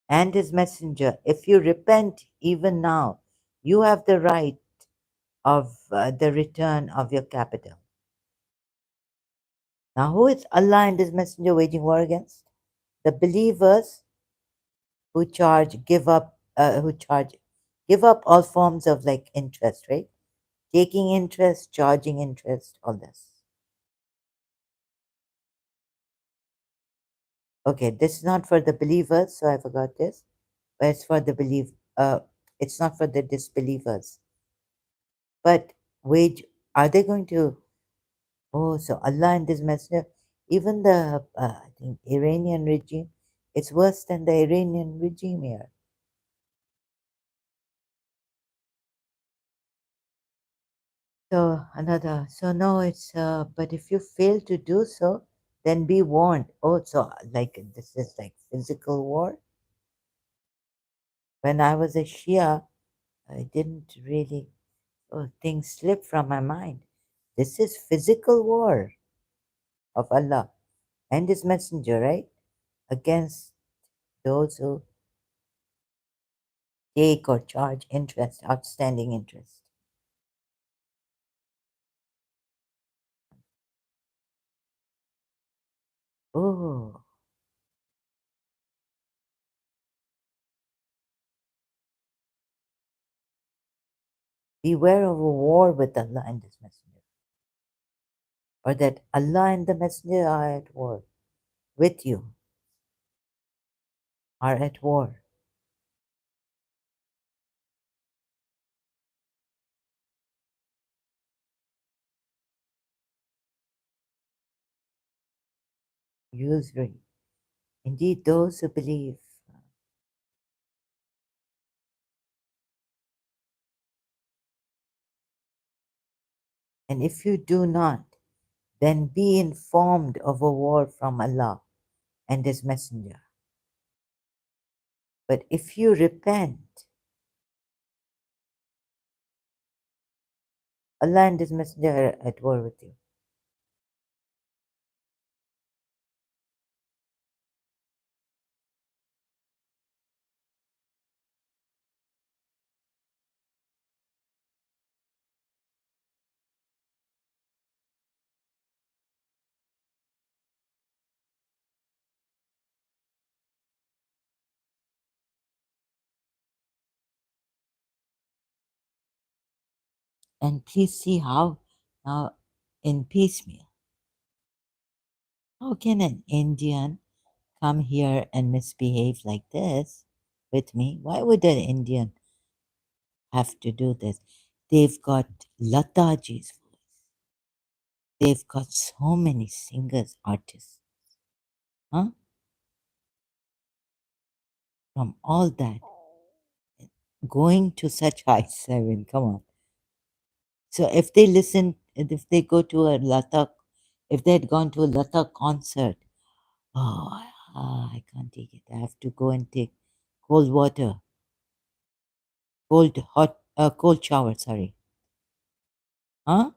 And His Messenger. If you repent even now, you have the right of the return of your capital. Now, who is Allah and His Messenger waging war against? The believers who give up all forms of like interest, right? Taking interest, charging interest, all this. Okay, this is not for the believers, so I forgot this, but it's for the it's not for the disbelievers. But wage, are they going to? Oh, so Allah and His Messenger, even the I think Iranian regime, it's worse than the Iranian regime here. So another, so no, it's but if you fail to do so, then be warned. Oh, so like this is like physical war. When I was a Shia, I didn't really, oh, things slip from my mind. This is physical war of Allah and His Messenger, right? Against those who take or charge interest, outstanding interest. Oh, beware of a war with Allah and His Messenger. or that Allah and the Messenger are at war with you, are at war. Usury. Indeed, those who believe. And if you do not, then be informed of a war from Allah and His Messenger. But if you repent, Allah and His Messenger are at war with you. And please see how now in piecemeal, how can an Indian come here and misbehave like this with me? Why would an Indian have to do this? They've got Lataji's voice. They've got so many singers, artists, huh? From all that, going to such heights, seven, come on. So if they listen, if they go to a Lata, if they had gone to a Lata concert, oh, I can't take it. I have to go and take cold water, cold shower, sorry. Huh?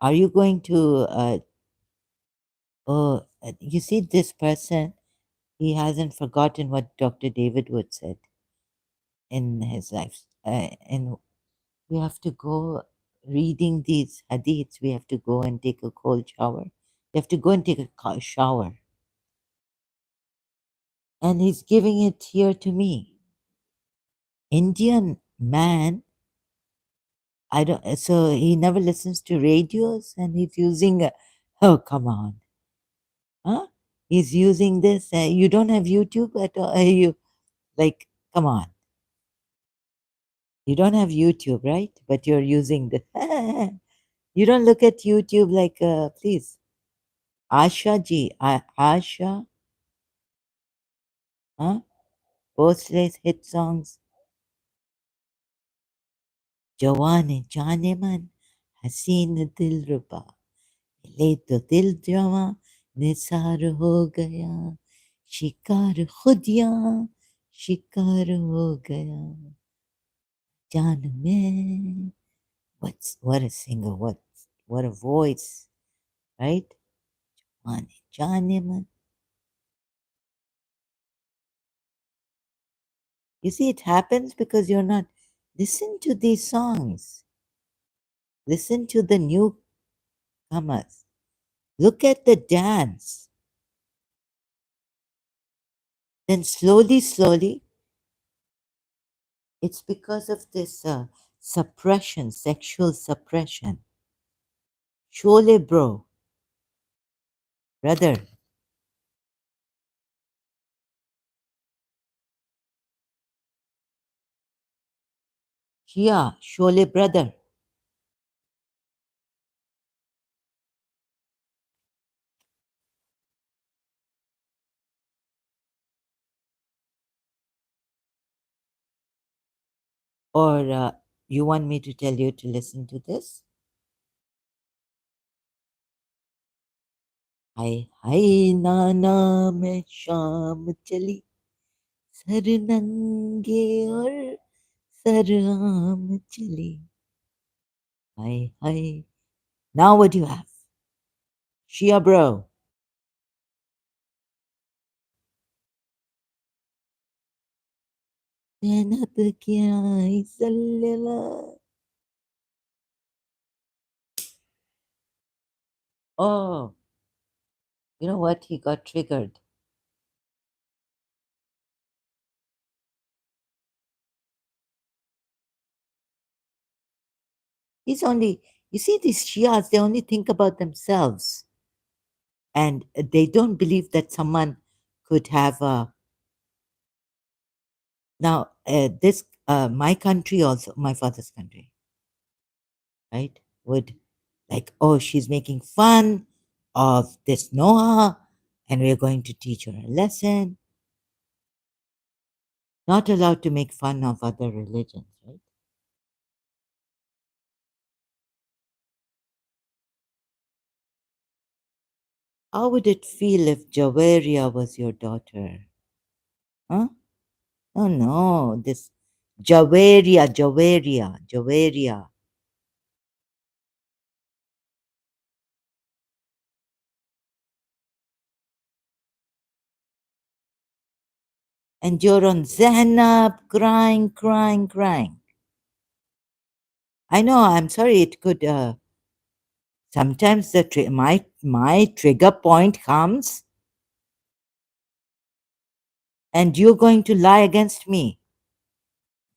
Are you going to, you see this person, he hasn't forgotten what Dr. David Wood said in his life. And we have to go reading these hadiths, we have to go and take a cold shower. You have to go and take a shower. And he's giving it here to me. Indian man, I don't, so he never listens to radios and he's using, oh, come on. Huh? He's using this. You don't have YouTube at all? You, like, come on. You don't have YouTube, right? But you're using the. You don't look at YouTube like, please. Asha ji, Asha, huh? Postlays hit songs. Jawane जाने मन हसीन दिलरुबा ले तो दिल जवां निसार हो गया शिकार खुदिया शिकार हो गया जान में what a singer, what a voice, right? Jawane जाने मन. You see, it happens because you're not. Listen to these songs. Listen to the newcomers. Look at the dance. Then slowly, slowly, it's because of this suppression, sexual suppression. Sholay bro, brother. Shia, Sholay brother. Or you want me to tell you to listen to this? हाय हाय नाना मैं शाम चली sir नंगे और sir आम चली हाय हाय. Now what do you have? Shia bro. Janat kya isallala. Oh, you know what? He got triggered. He's only, you see, these Shias, they only think about themselves. And they don't believe that someone could have a. Now, my country also, my father's country, right, would like, oh, she's making fun of this Noah, and we're going to teach her a lesson. Not allowed to make fun of other religions, right? How would it feel if Javeria was your daughter? Huh? Oh no, this Javeria. And you're on Zainab, crying. I know, I'm sorry, it could, sometimes my trigger point comes and you're going to lie against me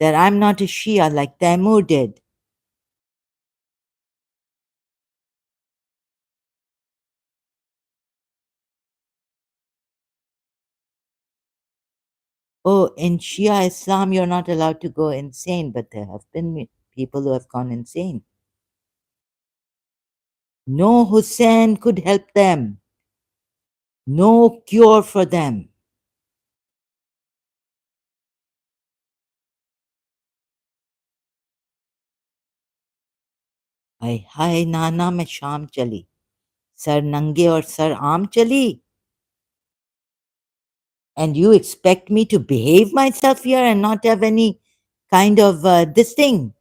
that I'm not a Shia like Taimur did. Oh, in Shia Islam, you're not allowed to go insane, but there have been people who have gone insane. No Hussein could help them, no cure for them. हाय नाना मैं शाम चली sir नंगे और sir आम चली. And you expect me to behave myself here and not have any kind of this thing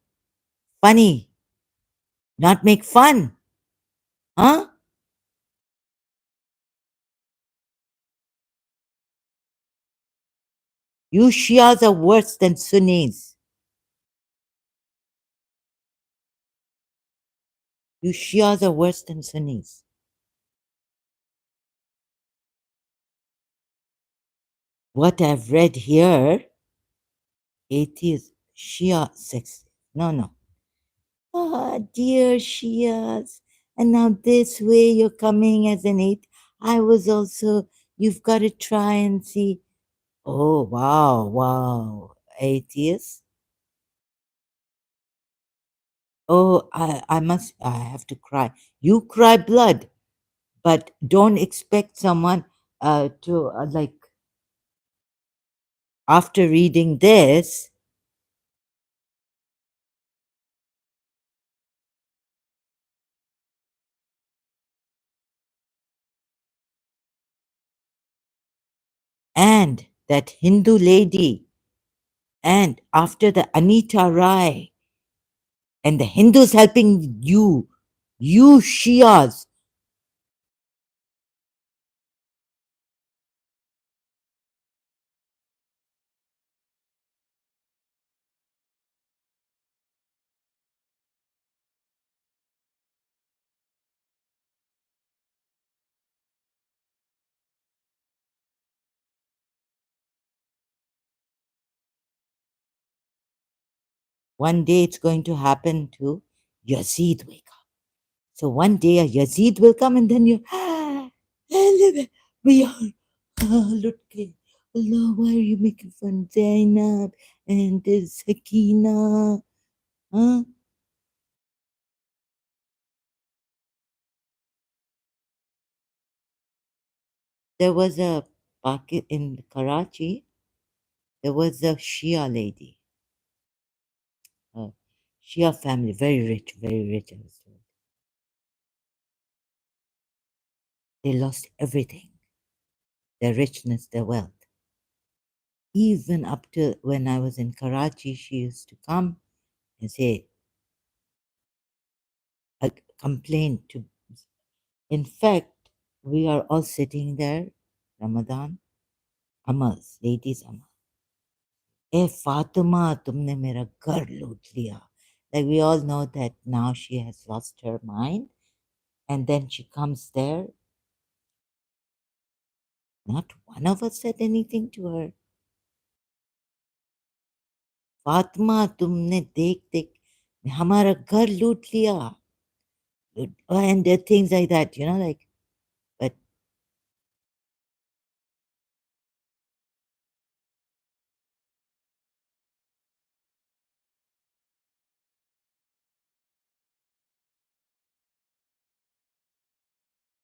funny, not make fun, huh? You Shias are worse than Sunnis. You Shias are worse than Sunnis. What I've read here, atheist Shia sex. No. Ah, dear Shias. And now this way you're coming as an eighth. I was also, you've got to try and see. Oh, wow. Atheist. Oh, I have to cry. You cry blood, but don't expect someone to, like, after reading this, and that Hindu lady, and after the Anita Rai, and the Hindus helping you Shias. One day it's going to happen to Yazid wake up. So one day a Yazid will come and then you, we are, look, Allah, why are you making fun Zainab and Sakina? Huh? There was a in Karachi, there was a Shia lady, a Shia family, very rich. I was told. They lost everything, their richness, their wealth. Even up to when I was in Karachi, she used to come and say, complain to. In fact, we are all sitting there, Ramadan, Amas, ladies Amas. Eh, Fatima, tumne mera ghar loot liya. Like we all know that now she has lost her mind. And then she comes there. Not one of us said anything to her. Fatima, tumne dekh dekh हमारा घर लूट लिया. And there are things like that, like, but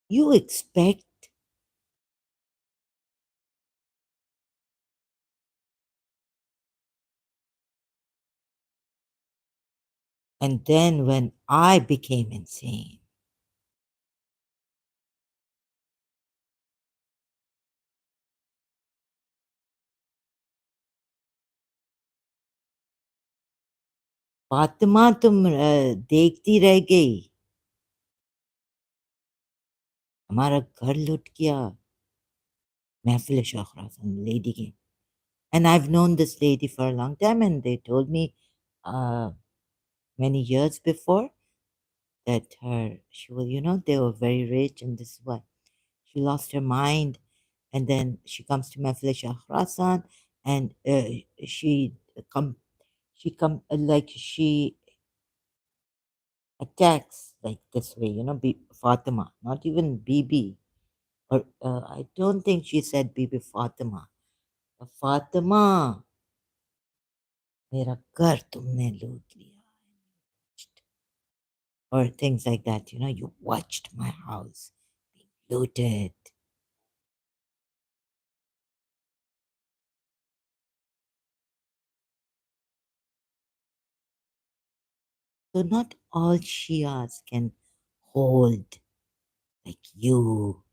you expect. And then when I became insane, Fatima तुम देखती रह गई, हमारा घर लूट किया. महफिल शौखरासन lady came. And I've known this lady for a long time, and they told me uh, many years before that she was, they were very rich, and this is why she lost her mind. And then she comes to Mahfil Shahrasan, and come, like she attacks like this way, Fatima, not even Bibi, or I don't think she said Bibi Fatima. Fatima, मेरा घर तुमने लूट लिया. Or things like that, you watched my house being looted. So not all Shias can hold like you.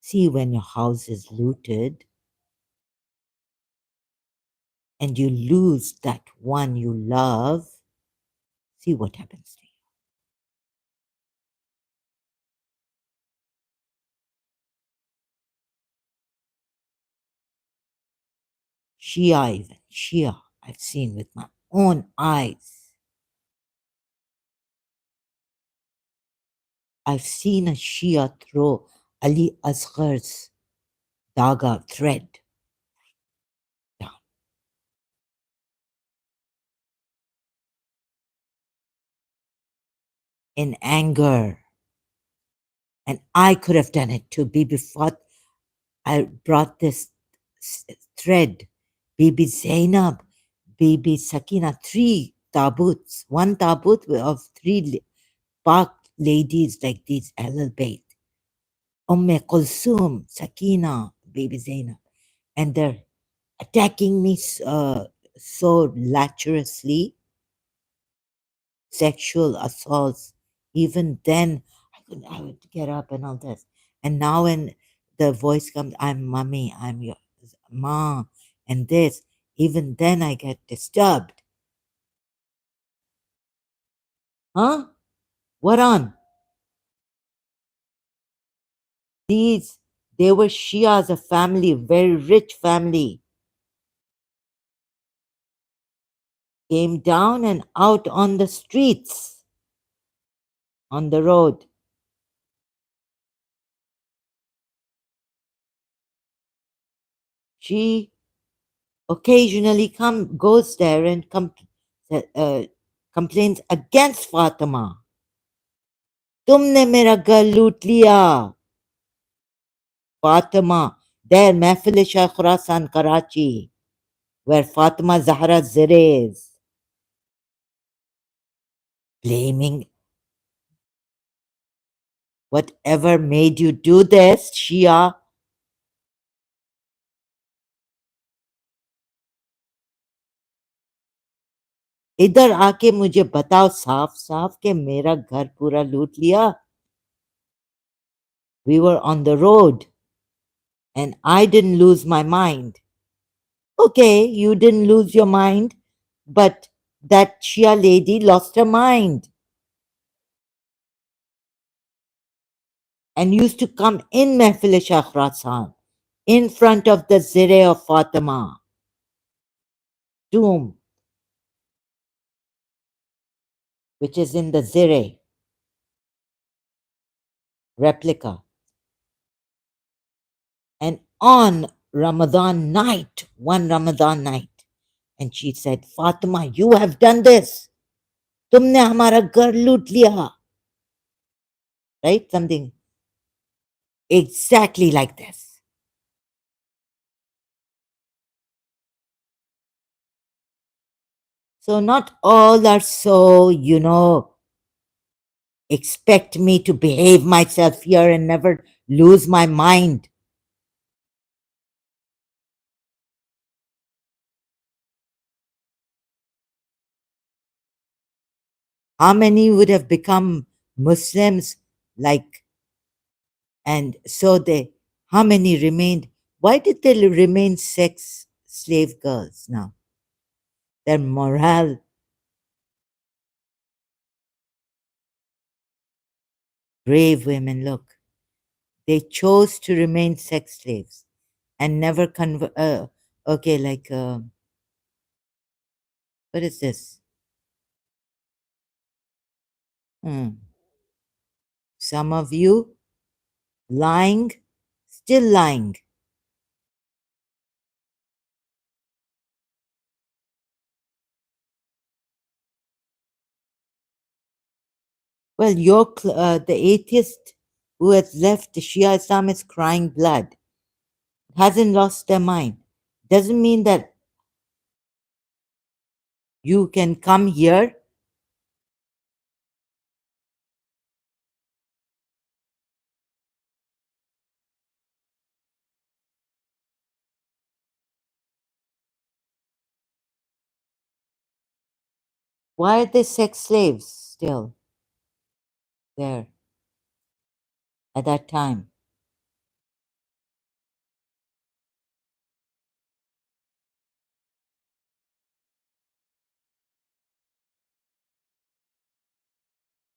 See, when your house is looted and you lose that one you love, see what happens to you. Shia, even Shia, I've seen with my own eyes. I've seen a Shia throw Ali Asghar's daga thread down in anger. And I could have done it too. Bibi fought. I brought this thread. Bibi Zainab, Bibi Sakina, 3 tabuts, one tabut of 3 Pak ladies like these Ahlul Bayt. Kulsum, Sakina, Bibi Zainab. And they're attacking me so lecherously, sexual assaults. Even then, I would get up and all this. And now when the voice comes, I'm mommy, I'm your ma, and this, even then I get disturbed. Huh? What on? They were Shias, a family, very rich family. Came down and out on the streets, on the road. She occasionally goes there and complains against Fatima. तुमने मेरा घर लूट लिया. Fatima, there, Mahfil Shah Khurasan, Karachi, where Fatima Zahra Zire is, blaming whatever made you do this, Shia. इधर आके मुझे बताओ साफ साफ कि मेरा घर पूरा लूट लिया. We were on the road and I didn't lose my mind. Okay, you didn't lose your mind, but that Shia lady lost her mind and used to come in Mehfil Shah Khurasan in front of the Zire of Fatima tomb, which is in the Zire replica. And on Ramadan night, one Ramadan night, And she said, Fatima, you have done this. तुमने हमारा घर लूट लिया. Right? Something exactly like this. So not all are so, expect me to behave myself here and never lose my mind. How many would have become Muslims like, and so how many remained? Why did they remain sex slave girls now? Their morale, brave women, look, they chose to remain sex slaves and never convert. Okay, like, what is this? Hmm. Some of you lying, still lying. Well, the atheist who has left Shia Islam is crying blood, hasn't lost their mind. Doesn't mean that you can come here. Why are they sex slaves still there at that time?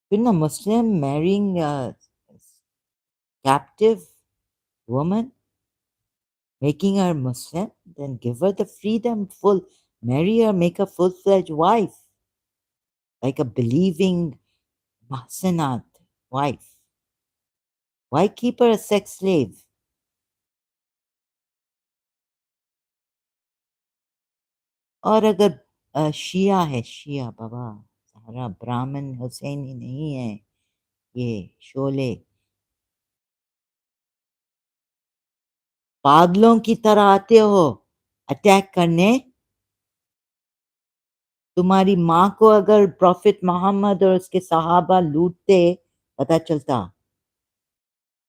Couldn't a Muslim marrying a captive woman, making her Muslim, then give her the freedom, marry her, make her full-fledged wife, like a believing Mahsanat wife. Why keep her a sex slave? और अगर शिया है, शिया बाबा, सारा ब्राह्मण हुसैनी नहीं है, ये शोले पागलों की तरह आते हो अटैक करने. तुम्हारी माँ को अगर प्रॉफिट मोहम्मद और उसके सहाबा लूटते पता चलता,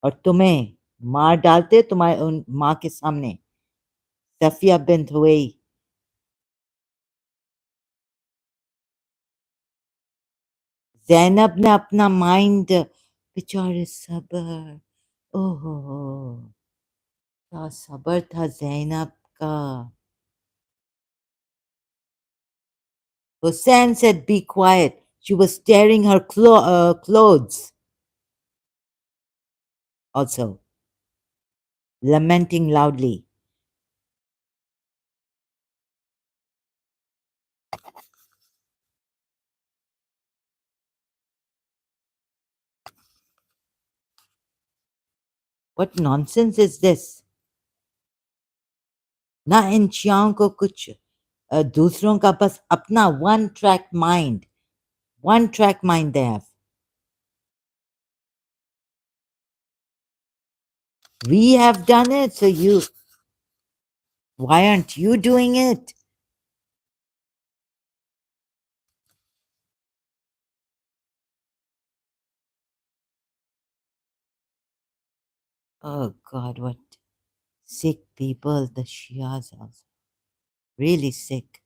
और तुम्हें मार डालते तुम्हारे उन माँ के सामने. सफिया बिन हुई, जैनब ने अपना माइंड, बेचारे सबर, ओहो, क्या सबर था जैनब का. Hussein said, be quiet. She was tearing her clothes, also, lamenting loudly. What nonsense is this? ना इन शियाओं को कुछ दूसरों का बस अपना one track mind they have. We have done it, so why aren't you doing it? Oh God, what sick people the Shias are. Really sick.